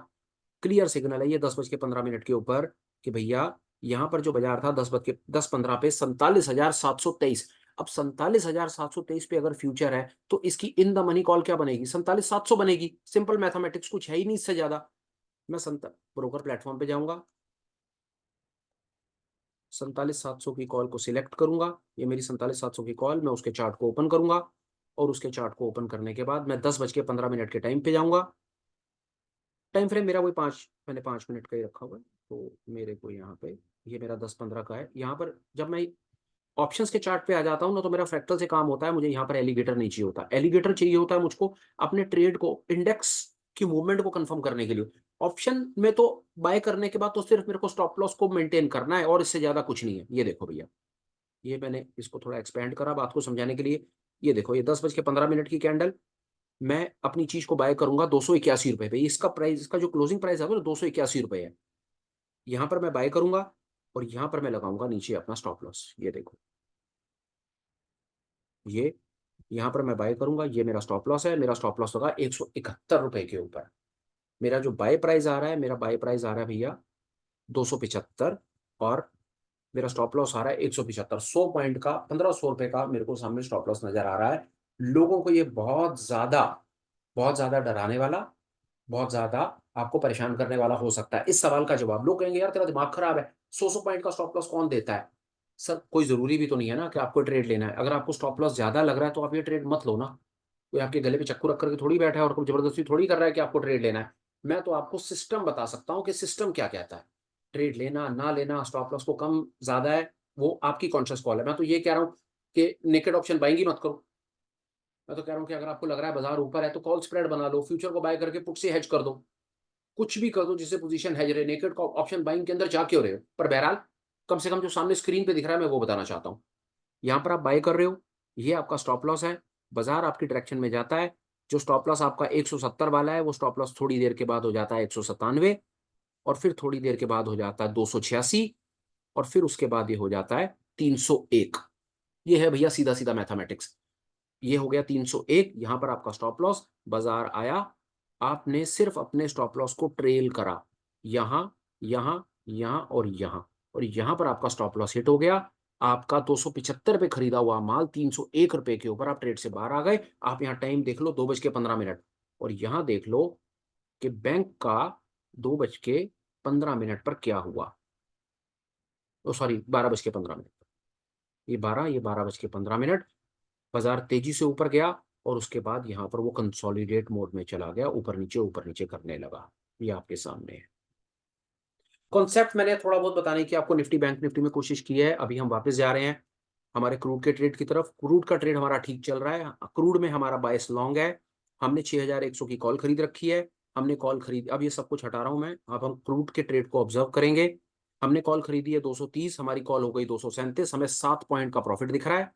S1: क्लियर सिग्नल है ये 10:15 के ऊपर, कि भैया यहाँ पर जो बाजार था 10:15 पे 47,723। अब 47,723 पे अगर फ्यूचर है, तो इसकी इन द मनी कॉल क्या बनेगी? 47,700 बनेगी। सिंपल मैथमेटिक्स, कुछ है ही नहीं इससे ज्यादा। मैं ब्रोकर प्लेटफॉर्म पे जाऊंगा, 47,700 की कॉल को सिलेक्ट करूंगा। ये मेरी 47,700 की कॉल, मैं उसके चार्ट को ओपन करूंगा, और उसके चार्ट को ओपन करने के बाद मैं 10:15 के टाइम पे जाऊंगा। टाइम फ्रेम मेरा वही मैंने 5 मिनट का ही रखा हुआ है, तो मेरे को यहाँ पे, ये मेरा 10:15 का है। यहाँ पर जब मैं ऑप्शंस के चार्ट पे आ जाता हूँ ना, तो मेरा फ्रैक्टल से काम होता है। मुझे यहाँ पर एलिगेटर नहीं चाहिए होता, एलिगेटर चाहिए होता है मुझको अपने ट्रेड को, इंडेक्स की मूवमेंट को कंफर्म करने के लिए। ऑप्शन में तो बाय करने के बाद तो सिर्फ मेरे को स्टॉप लॉस को मेंटेन करना है, और इससे ज्यादा कुछ नहीं है। ये देखो भैया, ये मैंने इसको थोड़ा एक्सपेंड करा बात को समझाने के लिए। ये देखो, ये 10:15 की कैंडल, मैं अपनी चीज को बाय करूंगा 281 रुपए पे। इसका प्राइस, इसका जो क्लोजिंग प्राइस है वो 281 रुपए है। यहाँ पर मैं बाय करूंगा और यहाँ पर मैं लगाऊंगा नीचे अपना स्टॉप लॉस। ये देखो, ये यहाँ पर मैं बाय करूंगा, ये मेरा स्टॉप लॉस है। मेरा स्टॉप लॉस होगा 171 रुपए के ऊपर। मेरा जो बाय प्राइस आ रहा है, मेरा बाय प्राइस आ रहा है भैया 275, और मेरा स्टॉप लॉस आ रहा है 175। 100 पॉइंट का, 1500 रुपए का मेरे को सामने स्टॉप लॉस नजर आ रहा है। लोगों को ये बहुत ज्यादा डराने वाला, बहुत ज्यादा आपको परेशान करने वाला हो सकता है। इस सवाल का जवाब लोग कहेंगे, यार तेरा दिमाग खराब है, 100 पॉइंट का स्टॉप लॉस कौन देता है? सर कोई जरूरी भी तो नहीं है ना कि आपको ट्रेड लेना है। अगर आपको स्टॉप लॉस ज्यादा लग रहा है तो आप ये ट्रेड मत लो ना। कोई आपके गले पे चक्कू रख करके थोड़ी बैठा है और कोई जबरदस्ती थोड़ी कर रहा है कि आपको ट्रेड लेना है। मैं तो आपको सिस्टम बता सकता हूँ कि सिस्टम क्या कहता है। ट्रेड लेना ना लेना, स्टॉप लॉस को कम ज्यादा है, वो आपकी कॉन्शियस कॉल है। मैं तो ये कह रहा हूँ कि नेकेड ऑप्शन बाइंग ही मत करो। मैं तो कह रहा हूँ कि अगर आपको लग रहा है बाजार ऊपर है तो कॉल स्प्रेड बना लो, फ्यूचर को बाय करके पुट से हेज कर दो, कुछ भी कर दो जिससे पोजीशन हेज रहे। नेकेड ऑप्शन बाइंग के अंदर जा क्यों रहे हो? पर बहरहाल, कम से कम जो सामने स्क्रीन पे दिख रहा है मैं वो बताना चाहता हूँ। यहाँ पर आप बाय कर रहे हो, ये आपका स्टॉप लॉस है। बाजार आपकी डायरेक्शन में जाता है। जो स्टॉप लॉस आपका 170 वाला है, वो स्टॉप लॉस थोड़ी देर के बाद हो जाता है 197, और फिर थोड़ी देर के बाद हो जाता है 286, और फिर उसके बाद ये हो जाता है 301। ये है भैया सीधा सीधा मैथमेटिक्स। ये हो गया 301। यहां पर आपका स्टॉप लॉस, बाजार आया, आपने सिर्फ अपने स्टॉप लॉस को ट्रेल करा, यहां, यहां, यहां और यहां पर आपका स्टॉप लॉस हिट हो गया। आपका 275 पे खरीदा हुआ माल 301 रुपए के ऊपर, आप ट्रेड से बाहर आ गए। आप यहाँ टाइम देख लो, 2:15, और यहां देख लो कि बैंक का 2:15 पर क्या हुआ। ओ सॉरी, 12:15। ये 12:15। बाजार तेजी से ऊपर गया, और उसके बाद यहां पर वो कंसोलिडेट मोड में चला गया, ऊपर नीचे करने लगा। ये आपके सामने है। कॉन्सेप्ट मैंने थोड़ा बहुत बताने की आपको निफ्टी बैंक निफ्टी में कोशिश की है। अभी हम वापस जा रहे हैं हमारे क्रूड के ट्रेड की तरफ। क्रूड का ट्रेड हमारा ठीक चल रहा है। क्रूड में हमारा बायस लॉन्ग है। हमने 6100 की कॉल खरीद रखी है। हमने कॉल खरीद, अब ये सब कुछ हटा रहा हूं मैं, अब हम क्रूड के ट्रेड को ऑब्जर्व करेंगे। हमने कॉल खरीदी है 230, हमारी कॉल हो गई 237, हमें 7 पॉइंट का प्रॉफिट दिख रहा है।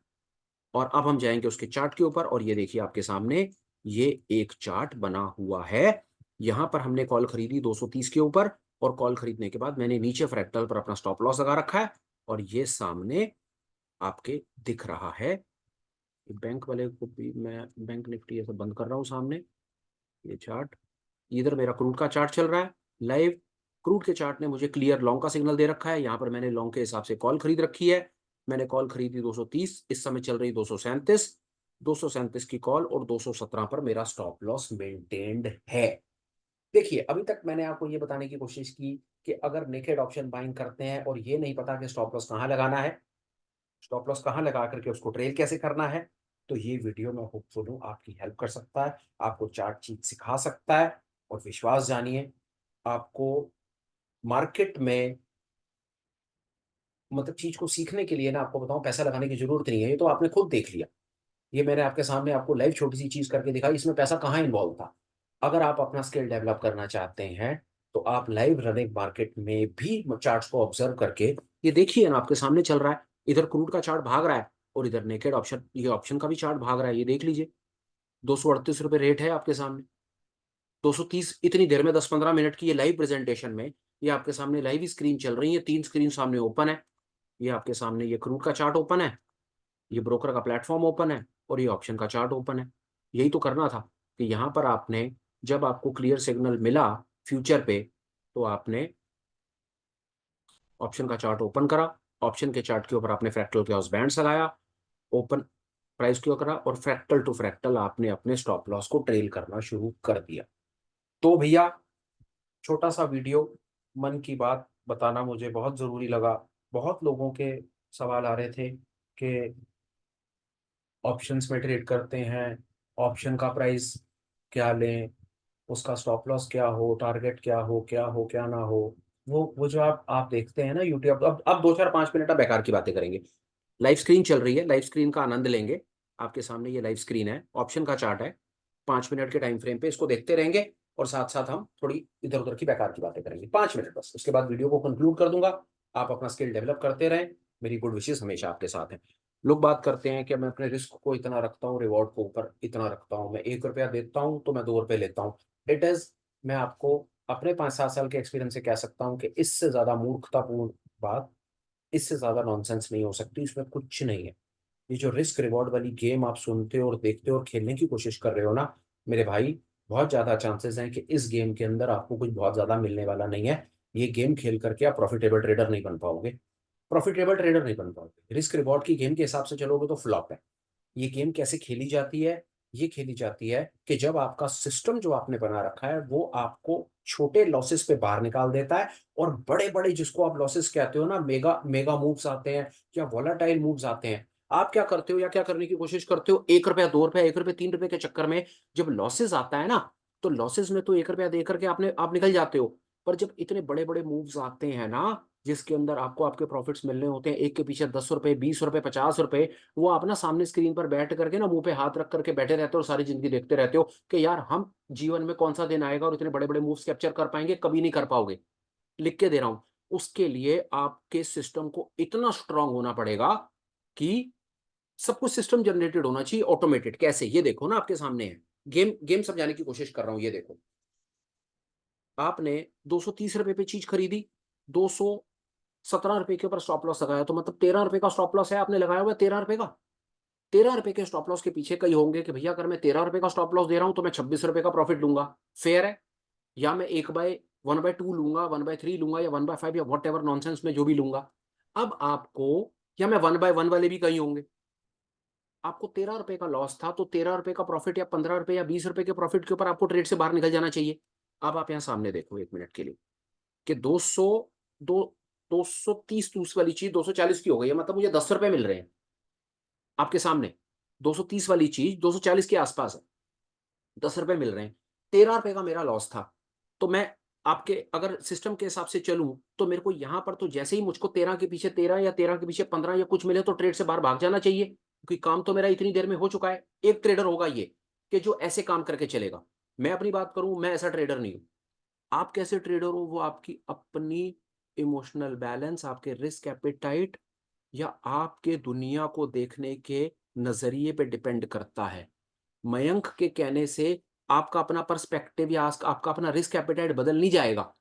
S1: और अब हम जाएंगे उसके चार्ट के ऊपर, और ये देखिए आपके सामने ये एक चार्ट बना हुआ है। यहां पर हमने कॉल खरीदी 230 के ऊपर, और कॉल खरीदने के बाद मैंने नीचे फ्रैक्टल पर अपना स्टॉप लॉस लगा रखा है, और ये सामने आपके दिख रहा है। बैंक वाले को भी मैं, बैंक निफ्टी ऐसे बंद कर रहा हूं सामने। ये चार्ट, इधर मेरा क्रूड का चार्ट चल रहा है लाइव। क्रूड के चार्ट ने मुझे क्लियर लॉन्ग का सिग्नल दे रखा है। यहाँ पर मैंने लॉन्ग के हिसाब से कॉल खरीद रखी है। मैंने कॉल खरीदी 230, इस समय चल रही 237। 237 की कॉल, और 217 पर मेरा स्टॉप लॉस मेंटेन्ड है। देखिए, अभी तक मैंने आपको ये बताने की कोशिश की कि अगर नेकेड ऑप्शन बाइंग करते हैं और ये नहीं पता कि स्टॉप लॉस कहाँ लगाना है, स्टॉप लॉस कहाँ लगा करके उसको ट्रेल कैसे करना है, तो ये वीडियो मैं होपफुल हूँ आपकी हेल्प कर सकता है, आपको चार्ट चीज सिखा सकता है। और विश्वास जानिए, आपको मार्केट में, मतलब चीज को सीखने के लिए ना, आपको बताऊं, पैसा लगाने की जरूरत नहीं है। ये तो आपने खुद देख लिया। ये मैंने आपके सामने आपको लाइव छोटी सी चीज करके दिखाई, इसमें पैसा कहाँ इन्वॉल्व था। अगर आप अपना स्किल डेवलप करना चाहते हैं तो आप लाइव रनिंग मार्केट में भी चार्ट्स को ऑब्जर्व करके, ये देखिए ना आपके सामने चल रहा है, इधर क्रूड का चार्ट भाग रहा है, और इधर नेकेड ऑप्शन, ये ऑप्शन का भी चार्ट भाग रहा है। ये देख लीजिए, 238 रुपये रेट है आपके सामने। 230 इतनी देर में, 10-15 मिनट की ये लाइव प्रेजेंटेशन में, ये आपके सामने लाइव स्क्रीन चल रही है, 3 स्क्रीन सामने ओपन है। ये आपके सामने ये क्रूड का चार्ट ओपन है, ये ब्रोकर का प्लेटफॉर्म ओपन है, और ये ऑप्शन का चार्ट ओपन है। यही तो करना था कि यहाँ पर आपने, जब आपको क्लियर सिग्नल मिला फ्यूचर पे, तो आपने ऑप्शन का चार्ट ओपन करा। ऑप्शन के चार्ट के ऊपर आपने फ्रैक्टल क्रॉस बैंड्स लगाया, ओपन प्राइस क्यों करा, और फ्रैक्टल टू फ्रैक्टल आपने अपने स्टॉप लॉस को ट्रेल करना शुरू कर दिया। तो भैया, छोटा सा वीडियो, मन की बात बताना मुझे बहुत जरूरी लगा। बहुत लोगों के सवाल आ रहे थे कि ऑप्शंस में ट्रेड करते हैं, ऑप्शन का प्राइस क्या लें, उसका स्टॉप लॉस क्या हो, टारगेट क्या हो, क्या ना हो। वो जो आप देखते हैं ना यूट्यूब, अब 2-4-5 मिनट आप बेकार की बातें करेंगे। लाइव स्क्रीन चल रही है, लाइव स्क्रीन का आनंद लेंगे। आपके सामने ये लाइव स्क्रीन है, ऑप्शन का चार्ट है। 5 मिनट के टाइम फ्रेम पे इसको देखते रहेंगे, और साथ साथ हम थोड़ी इधर उधर की बेकार की बातें करेंगे, 5 मिनट बस। उसके बाद वीडियो को कंक्लूड कर दूंगा। आप अपना स्किल डेवलप करते रहें, मेरी गुड विशेष हमेशा आपके साथ है। लोग बात करते हैं कि मैं अपने रिस्क को इतना रखता हूँ, रिवॉर्ड को ऊपर इतना रखता हूँ, मैं 1 रुपया देता हूँ तो मैं 2 रुपये लेता हूँ। इट इज, मैं आपको अपने 5-7 साल के एक्सपीरियंस से कह सकता हूँ कि इससे ज्यादा मूर्खतापूर्ण बात, इससे ज्यादा नॉनसेंस नहीं हो सकती, इसमें कुछ नहीं है। ये जो रिस्क रिवॉर्ड वाली गेम आप सुनते हो और देखते हो और खेलने की कोशिश कर रहे हो ना मेरे भाई, बहुत ज्यादा चांसेस हैं कि इस गेम के अंदर आपको कुछ बहुत ज्यादा मिलने वाला नहीं है। ये गेम खेल करके आप प्रॉफिटेबल ट्रेडर नहीं बन पाओगे। प्रॉफिटेबल ट्रेडर नहीं बन पाओगे, रिस्क रिवॉर्ड की गेम के हिसाब से चलोगे तो फ्लॉप है। ये गेम कैसे खेली जाती है? ये खेली जाती है कि जब आपका सिस्टम जो आपने बना रखा है वो आपको छोटे लॉसेस पे बाहर निकाल देता है, और बड़े बड़े जिसको आप लॉसेस कहते हो ना, मेगा मेगा मूव्स आते हैं या वॉलाटाइल मूव्स आते हैं, आप क्या करते हो या क्या करने की कोशिश करते हो? 1 रुपया, 2 रुपया, 1 रुपये, 3 रुपये के चक्कर में जब लॉसेस आता है ना, तो लॉसेस में तो 1 रुपया दे करके आप निकल जाते हो। पर जब इतने बड़े बड़े मूव्स आते हैं ना, जिसके अंदर आपको आपके प्रॉफिट्स मिलने होते हैं, एक के पीछे 10 रुपए, 20 रुपए, 50 रुपए, वो आप ना सामने स्क्रीन पर बैठ करके ना मुंह पे हाथ रख करके बैठे रहते हो और सारी जिंदगी देखते रहते हो कि यार हम जीवन में कौन सा दिन आएगा और इतने बड़े बड़े मूव्स कैप्चर कर पाएंगे? कभी नहीं कर पाओगे। लिख के दे रहा हूं। उसके लिए आपके सिस्टम को इतना स्ट्रांग होना पड़ेगा कि सब कुछ सिस्टम जनरेटेड होना चाहिए, ऑटोमेटेड। कैसे? ये देखो ना, आपके सामने है। गेम गेम समझाने की कोशिश कर रहा हूं। ये देखो, आपने 230 रुपए पे चीज खरीदी, 217 रुपए के ऊपर स्टॉप लॉस लगाया, तो मतलब 13 रुपए का स्टॉप लॉस है आपने लगाया हुआ, 13 रुपए का। 13 रुपए के स्टॉप लॉस के पीछे कई होंगे कि भैया अगर मैं 13 रुपए का स्टॉप लॉस दे रहा हूं तो मैं 26 रुपए का प्रॉफिट लूंगा। फेयर है? या मैं 1/1/2 लूंगा, 1/3 लूंगा, या 1/5, या वॉट एवर नॉनसेंस में जो भी लूंगा। अब आपको, या मैं 1/1 वाले भी कहीं होंगे। आपको 13 रुपए का लॉस था, तो 13 रुपए का प्रॉफिट या 15 रुपए या 20 रुपए के प्रॉफिट के ऊपर आपको ट्रेड से बाहर निकल जाना चाहिए। अब आप यहां सामने देखो 1 मिनट के लिए कि 230 वाली चीज 240 की हो गई है, मतलब मुझे 10 रुपए मिल रहे हैं आपके सामने। 230 वाली चीज 240 के आसपास है, 10 रुपए मिल रहे हैं। 13 रुपए का मेरा लॉस था। तो मैं आपके अगर सिस्टम के हिसाब से चलूं तो मेरे को यहां पर तो जैसे ही मुझको 13 के पीछे 13 या 13 के पीछे 15 या कुछ मिले तो ट्रेड से बाहर भाग जाना चाहिए, क्योंकि काम तो मेरा इतनी देर में हो चुका है। एक ट्रेडर होगा ये कि जो ऐसे काम करके चलेगा। मैं अपनी बात करूं, मैं ऐसा ट्रेडर नहीं हूं। आप कैसे ट्रेडर हो वो आपकी अपनी इमोशनल बैलेंस, आपके रिस्क एपेटाइट या आपके दुनिया को देखने के नजरिए पे डिपेंड करता है। मयंक के कहने से आपका अपना पर्सपेक्टिव या आपका अपना रिस्क एपेटाइट बदल नहीं जाएगा।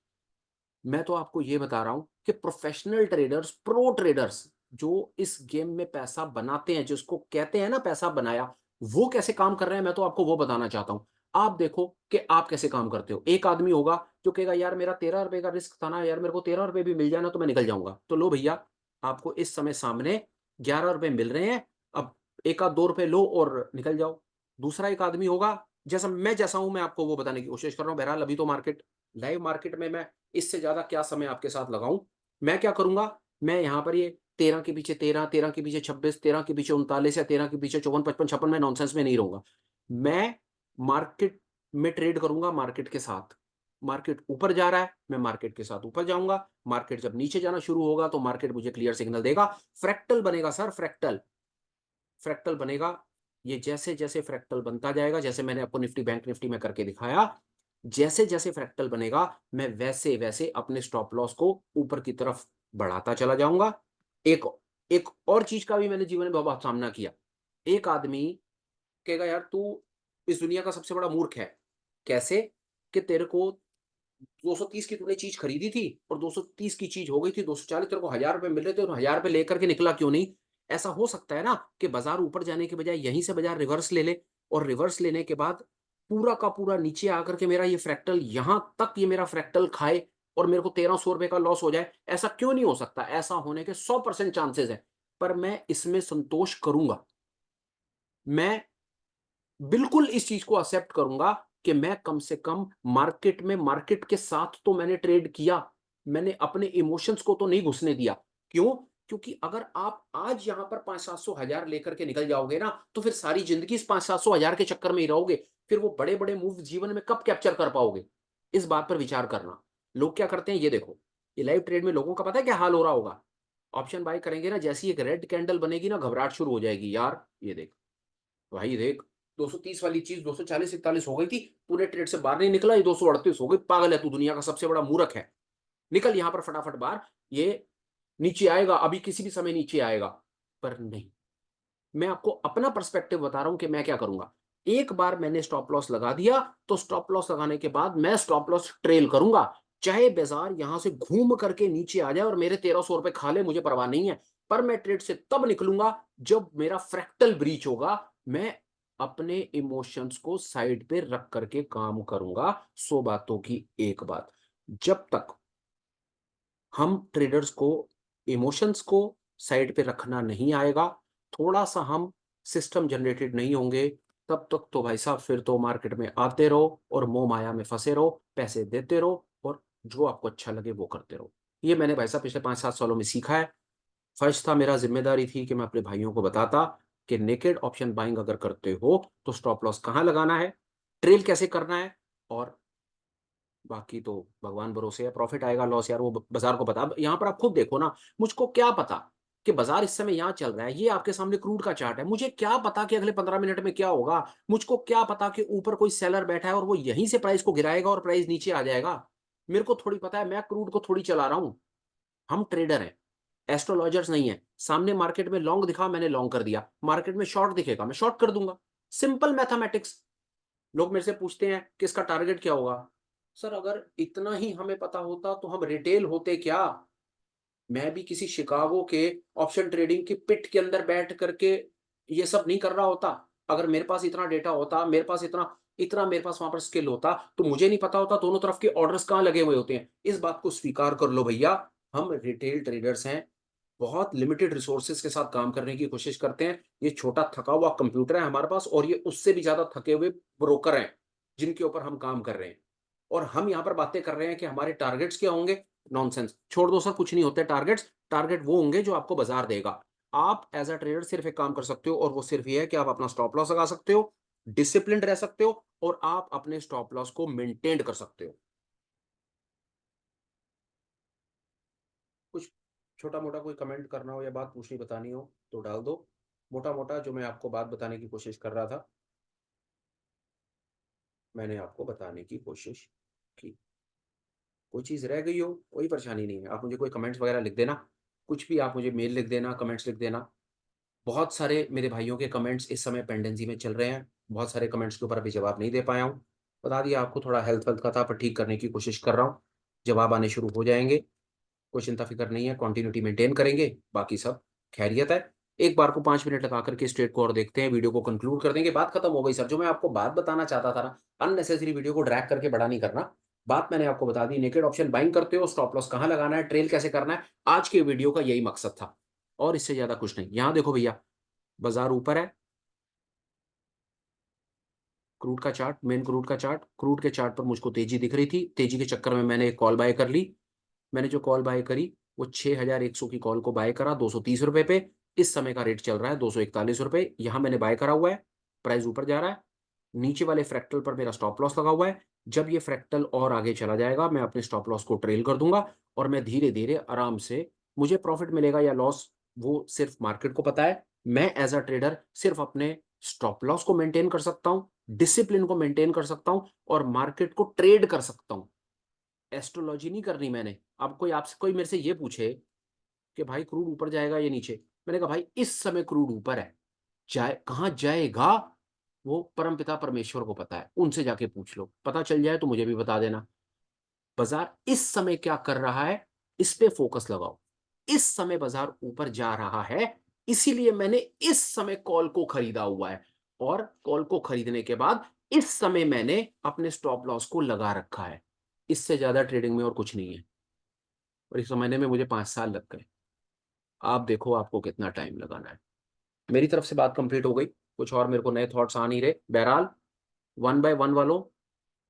S1: मैं तो आपको ये बता रहा हूं कि प्रोफेशनल ट्रेडर्स, प्रो ट्रेडर्स जो इस गेम में पैसा बनाते हैं, जिसको कहते हैं ना पैसा बनाया, वो कैसे काम कर रहे हैं मैं तो आपको वो बताना चाहता हूं। आप देखो कि आप कैसे काम करते हो। एक आदमी होगा जो कहेगा यार मेरा 13 रुपए का रिस्क था ना यार, मेरे को 13 रुपए भी मिल जाए ना तो मैं निकल जाऊंगा। तो लो भैया, आपको इस समय सामने 11 रुपए मिल रहे हैं। अब एक आध 2 रुपए लो और निकल जाओ। दूसरा एक आदमी होगा, जैसा हूं मैं आपको वो बताने की कोशिश कर रहा हूं। बहरहाल अभी तो मार्केट, लाइव मार्केट में मैं इससे ज्यादा क्या समय आपके साथ लगाऊं। मैं क्या करूंगा, मैं यहां पर ये 13 के पीछे 13, 13 के पीछे 26, 13 के पीछे 39 या 13 के पीछे 54, 55, 56 में नॉनसेंस में नहीं रहूंगा। मैं मार्केट में ट्रेड करूंगा मार्केट के साथ। मार्केट ऊपर जा रहा है, मैं मार्केट के साथ ऊपर जाऊंगा। मार्केट जब नीचे जाना शुरू होगा तो मार्केट मुझे क्लियर सिग्नल देगा। फ्रैक्टल बनेगा सर, फ्रैक्टल। फ्रैक्टल बनेगा। ये जैसे जैसे फ्रैक्टल बनता जाएगा, जैसे मैंने आपको निफ्टी बैंक निफ्टी में करके दिखाया, जैसे जैसे फ्रैक्टल बनेगा मैं वैसे वैसे अपने स्टॉप लॉस को ऊपर की तरफ बढ़ाता चला जाऊंगा। एक एक और चीज का भी मैंने जीवन में बहुत सामना किया। एक आदमी कहेगा यार तू इस दुनिया का सबसे बड़ा मूर्ख है। कैसे? कि तेरे को 230 की तूने चीज खरीदी थी और 230 की चीज हो गई थी 240, तेरे को 1000 रुपए मिल रहे थे और 1000 रुपए लेकर के निकला क्यों नहीं? ऐसा हो सकता है ना कि बाजार ऊपर जाने के बजाय यहीं से बाजार रिवर्स ले ले, और रिवर्स लेने के बाद पूरा का पूरा नीचे आकर के मेरा ये फ्रैक्टल यहां तक, ये मेरा फ्रैक्टल खाए और मेरे को 1300 रुपए का लॉस हो जाए। ऐसा क्यों नहीं हो सकता? ऐसा होने के 100% चांसेस है। पर मैं इसमें संतोष करूंगा। मैं बिल्कुल इस चीज को एक्सेप्ट करूंगा कि मैं कम से कम मार्केट में, मार्केट के साथ तो मैंने ट्रेड किया। मैंने अपने इमोशंस को तो नहीं घुसने दिया। क्यों? क्योंकि अगर आप आज यहां पर 500-700 हजार लेकर के निकल जाओगे ना, तो फिर सारी जिंदगी इस 500-700 हजार के चक्कर में ही रहोगे। फिर वो बड़े बड़े मूव जीवन में कब कैप्चर कर पाओगे? इस बात पर विचार करना। लोग क्या करते हैं ये देखो, ये लाइव ट्रेड में लोगों का पता है क्या हाल हो रहा होगा? ऑप्शन बाय करेंगे ना, जैसी एक रेड कैंडल बनेगी ना, घबराहट शुरू हो जाएगी। यार ये देख भाई, देख 230 वाली चीज 240-41 हो गई थी, तूने ट्रेड से बाहर नहीं निकला, ये 238 हो गई। पागल है तू, दुनिया का सबसे बड़ा मूर्ख है। निकल यहां पर फटाफट बाहर। ये नीचे आएगा, अभी किसी भी समय नीचे आएगा। पर नहीं, मैं आपको अपना पर्सपेक्टिव बता रहा हूं कि मैं क्या करूंगा। एक बार मैंने स्टॉप लॉस लगा दिया तो स्टॉप लॉस लगाने के बाद मैं स्टॉप लॉस ट्रेल करूंगा, चाहे बाजार यहां से घूम करके नीचे आ जाए और मेरे 1300 रुपए खा ले, मुझे परवाह नहीं है। पर मैं ट्रेड से तब निकलूंगा जब मेरा फ्रैक्टल ब्रीच होगा। मैं अपने इमोशंस को साइड पे रख करके काम करूंगा। 100 बातों की एक बात, जब तक हम ट्रेडर्स को इमोशंस को साइड पे रखना नहीं आएगा, थोड़ा-सा हम सिस्टम जनरेटेड नहीं होंगे, तब तक तो भाई साहब फिर तो मार्केट में आते रहो और मोह-माया में फँसे रहो, पैसे देते रहो और जो आपको अच्छा लगे वो करते रहो। ये मैंने भाई साहब पिछले 5-7 सालों में सीखा है। फर्ज़ था मेरा, ज़िम्मेदारी थी कि मैं अपने भाइयों को बताता कि नेकेड ऑप्शन बाइंग अगर करते हो, तो स्टॉप लॉस कहाँ लगाना है, ट्रेल कैसे करना है और बाकी तो भगवान भरोसे है, प्रॉफ़िट आएगा, लॉस यार वो ब बाज़ार को पता। अब यहाँ पर आप खुद देखो ना, मुझको क्या पता कि बाज़ार इस समय यहाँ चल रहा है, ये आपके सामने क्रूड का चार्ट है। मुझे क्या पता कि अगले 15 मिनट में क्या होगा? मुझको क्या पता कि ऊपर कोई सेलर बैठा है और वो यहीं से प्राइस को गिराएगा और प्राइस नीचे आ जाएगा? मेरे को थोड़ी पता है, मैं क्रूड को थोड़ी चला रहा हूँ। हम ट्रेडर हैं, एस्ट्रोलॉजर्स नहीं हैं। सामने मार्केट में लॉन्ग दिखा, मैंने लॉन्ग कर दिया। मार्केट में शॉर्ट दिखेगा, मैं शॉर्ट कर दूँगा। Simple mathematics. लोग मेरे से पूछते हैं कि इसका टारगेट क्या होगा? सर अगर इतना ही हमें पता होता तो हम रिटेल होते क्या? मैं भी किसी शिकागो के ऑप्शन ट्रेडिंग की पिट के अंदर बैठ करके ये सब नहीं कर रहा होता। अगर मेरे पास इतना डेटा होता, मेरे पास इतना इतना मेरे पास वहाँ पर स्किल होता, तो मुझे नहीं पता होता दोनों तरफ के ऑर्डर्स कहाँ लगे हुए होते हैं। इस बात को स्वीकार कर लो भैया, हम रिटेल ट्रेडर्स हैं। बहुत लिमिटेड रिसोर्सेज़ के साथ काम करने की कोशिश करते हैं। ये छोटा थका हुआ कंप्यूटर है हमारे पास और ये उससे भी ज़्यादा थके हुए ब्रोकर हैं, जिनके ऊपर हम काम कर रहे हैं। और हम यहाँ पर बातें कर रहे हैं कि हमारे टारगेट्स क्या होंगे? नॉनसेंस। छोड़ दो सर, कुछ नहीं होते टारगेट्स। टारगेट वो होंगे जो आपको बाज़ार देगा। आप एज़ अ ट्रेडर सिर्फ़ एक काम कर सकते हो और वो सिर्फ़ ये है कि आप अपना स्टॉप लॉस लगा सकते हो, डिसिप्लिन्ड रह सकते हो और आप अपने स्टॉप लॉस को मेंटेन कर सकते हो। कुछ छोटा-मोटा कोई कमेंट करना हो या बात पूछनी बतानी हो तो डाल दो। मोटा-मोटा जो मैं आपको बात बताने की कोशिश कर रहा था, मैंने आपको बताने की कोशिश की। कोई चीज़ रह गई हो, कोई परेशानी नहीं है। आप मुझे कोई कमेंट्स वगैरह लिख देना। कुछ भी आप मुझे मेल लिख देना, कमेंट्स लिख देना। बहुत सारे मेरे भाइयों के कमेंट्स इस समय पेंडेंसी में चल रहे हैं। बहुत सारे कमेंट्स के ऊपर अभी जवाब नहीं दे पाया हूँ। बता दिया आपको, थोड़ा हेल्थ-वेल्थ का था पर ठीक करने की कोशिश कर रहा हूँ। जवाब आने शुरू हो जाएँगे। कोई चिंता फ़िक्र नहीं है, कंटिन्यूटी मेंटेन करेंगे, बाकी सब खैरियत है। एक बार को 5 मिनट लगा कर के इस ट्रेड को और देखते हैं, वीडियो को कंक्लूड कर देंगे, बात खत्म हो गई सर। जो मैं आपको बात बताना चाहता था ना, अननेसेसरी वीडियो को ड्रैग करके बड़ा नहीं करना। बात मैंने आपको बता दी, नेकेड ऑप्शन बाइंग करते हो, स्टॉप लॉस कहाँ लगाना है, ट्रेल कैसे करना है, आज के वीडियो का यही मकसद था और इससे ज़्यादा कुछ नहीं। यहाँ देखो भैया, बाज़ार ऊपर है, क्रूड का चार्ट, मेन क्रूड के चार्ट पर मुझको तेज़ी दिख रही थी, तेज़ी के चक्कर में मैंने एक कॉल बाय कर ली। मैंने जो कॉल बाय करी, वो 6100 की कॉल को बाय करा ₹230 पे। इस समय का रेट चल रहा है ₹241। यहाँ मैंने बाय करा हुआ है, प्राइस ऊपर जा रहा है। नीचे वाले फ्रैक्टल पर मेरा स्टॉप लॉस लगा हुआ है। जब ये फ्रैक्टल और आगे चला जाएगा, मैं अपने स्टॉप लॉस को ट्रेल कर दूँगा और मैं धीरे-धीरे आराम से, मुझे प्रॉफ़िट मिलेगा या लॉस, वो सिर्फ़ मार्केट को पता है। मैं एज़ अ ट्रेडर सिर्फ़ अपने स्टॉप लॉस को मेंटेन कर सकता हूँ, डिसिप्लिन को मेंटेन कर सकता हूँ और मार्केट को ट्रेड कर सकता हूँ। एस्ट्रोलॉजी नहीं करनी मैंने। अब कोई आपसे कोई मेरे से ये पूछे कि भाई क्रूड ऊपर जाएगा या नीचे? मैंने कहा भाई इस समय क्रूड ऊपर है। जाए कहाँ जाएगा, वो परमपिता परमेश्वर को पता है। उनसे जाके पूछ लो। पता चल जाए तो मुझे भी बता देना। बाज़ार इस समय क्या कर रहा है, इस पे फ़ोकस लगाओ। इस समय बाज़ार ऊपर जा रहा है, इसीलिए मैंने इस समय कॉल को खरीदा हुआ है और कॉल को खरीदने के बाद इस समय मैंने अपने स्टॉप लॉस को लगा रखा है। इससे ज़्यादा ट्रेडिंग में और कुछ नहीं है और इस समझने में मुझे 5 साल लग गए। आप देखो आपको कितना टाइम लगाना है। मेरी तरफ से बात कंप्लीट हो गई। कुछ और मेरे को नए थॉट्स आ नहीं रहे। बहरहाल, 1 बाय 1 वालों,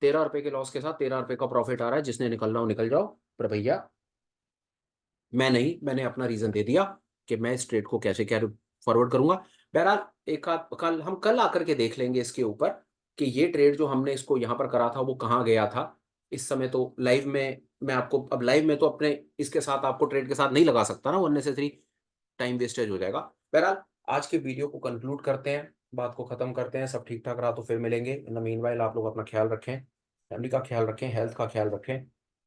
S1: ₹13 के लॉस के साथ ₹13 का प्रॉफ़िट आ रहा है। जिसने निकलना हो निकल जाओ। पर भैया मैं नहीं, मैंने अपना रीज़न दे दिया कि मैं इस ट्रेड को कैसे कैरी फॉरवर्ड करूँगा। बहरहाल, एक आध कल आकर के देख लेंगे इसके ऊपर कि ये ट्रेड जो हमने इसको यहाँ पर करा था वो कहाँ गया था। इस समय तो लाइव में मैं आपको, अब लाइव में तो अपने इसके साथ आपको ट्रेड के साथ नहीं लगा सकता ना, वो अननेसेसरी टाइम वेस्टेज हो जाएगा। बहरहाल, आज के वीडियो को कंक्लूड करते हैं, बात को खत्म करते हैं। सब ठीक-ठाक रहा तो फिर मिलेंगे। इन द मीनव्हाइल आप लोग अपना ख़्याल रखें, फैमिली का ख़्याल रखें, हेल्थ का ख़्याल रखें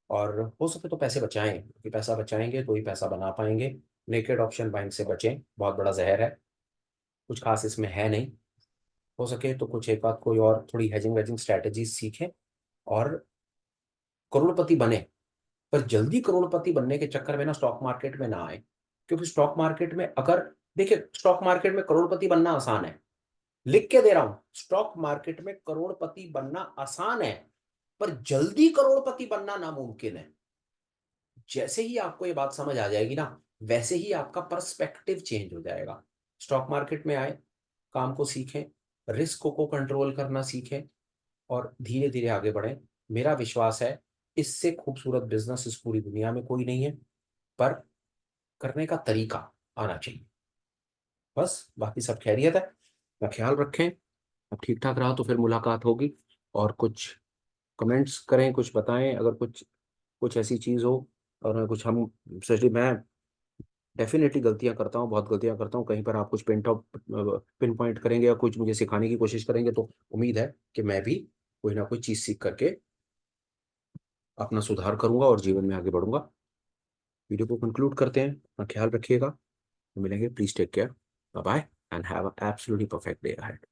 S1: और हो सके तो पैसे बचाएँ, क्योंकि पैसा बचाएँगे तो ही पैसा बना पाएँगे। नेकेड ऑप्शन बाइंग से बचें, बहुत बड़ा ज़हर है, कुछ ख़ास इसमें है नहीं। हो सके तो कुछ एक आध कोई और थोड़ी हेजिंग वेजिंग स्ट्रैटेजीज सीखें और करोड़पति बने। पर जल्दी करोड़पति बनने के चक्कर में ना स्टॉक मार्केट में ना आए, क्योंकि स्टॉक मार्केट में अगर, देखिए स्टॉक मार्केट में करोड़पति बनना आसान है, लिख के दे रहा हूं, स्टॉक मार्केट में करोड़पति बनना आसान है, पर जल्दी करोड़पति बनना नामुमकिन है। जैसे ही आपको ये बात समझ आ जाएगी ना, वैसे ही आपका पर्सपेक्टिव चेंज हो जाएगा। स्टॉक मार्केट में आए, काम को सीखें, रिस्क को कंट्रोल करना सीखें और धीरे धीरे आगे बढ़ें। मेरा विश्वास है इससे खूबसूरत बिजनेस इस पूरी दुनिया में कोई नहीं है, पर करने का तरीका आना चाहिए। बस बाकी सब खैरियत है। अपना ख्याल रखें। अब ठीक ठाक रहा तो फिर मुलाकात होगी। और कुछ कमेंट्स करें, कुछ बताएं अगर कुछ कुछ ऐसी चीज़ हो। और कुछ हम सच मैं डेफिनेटली गलतियां करता हूँ, बहुत गलतियां करता हूँ। कहीं पर आप कुछ पिन पॉइंट करेंगे या कुछ मुझे सिखाने की कोशिश करेंगे तो उम्मीद है कि मैं भी कोई ना कोई चीज़ सीख करके अपना सुधार करूंगा और जीवन में आगे बढ़ूंगा। वीडियो को कंक्लूड करते हैं। अपना ख्याल रखिएगा। मिलेंगे। Please take care. Bye bye and have a absolutely perfect day ahead.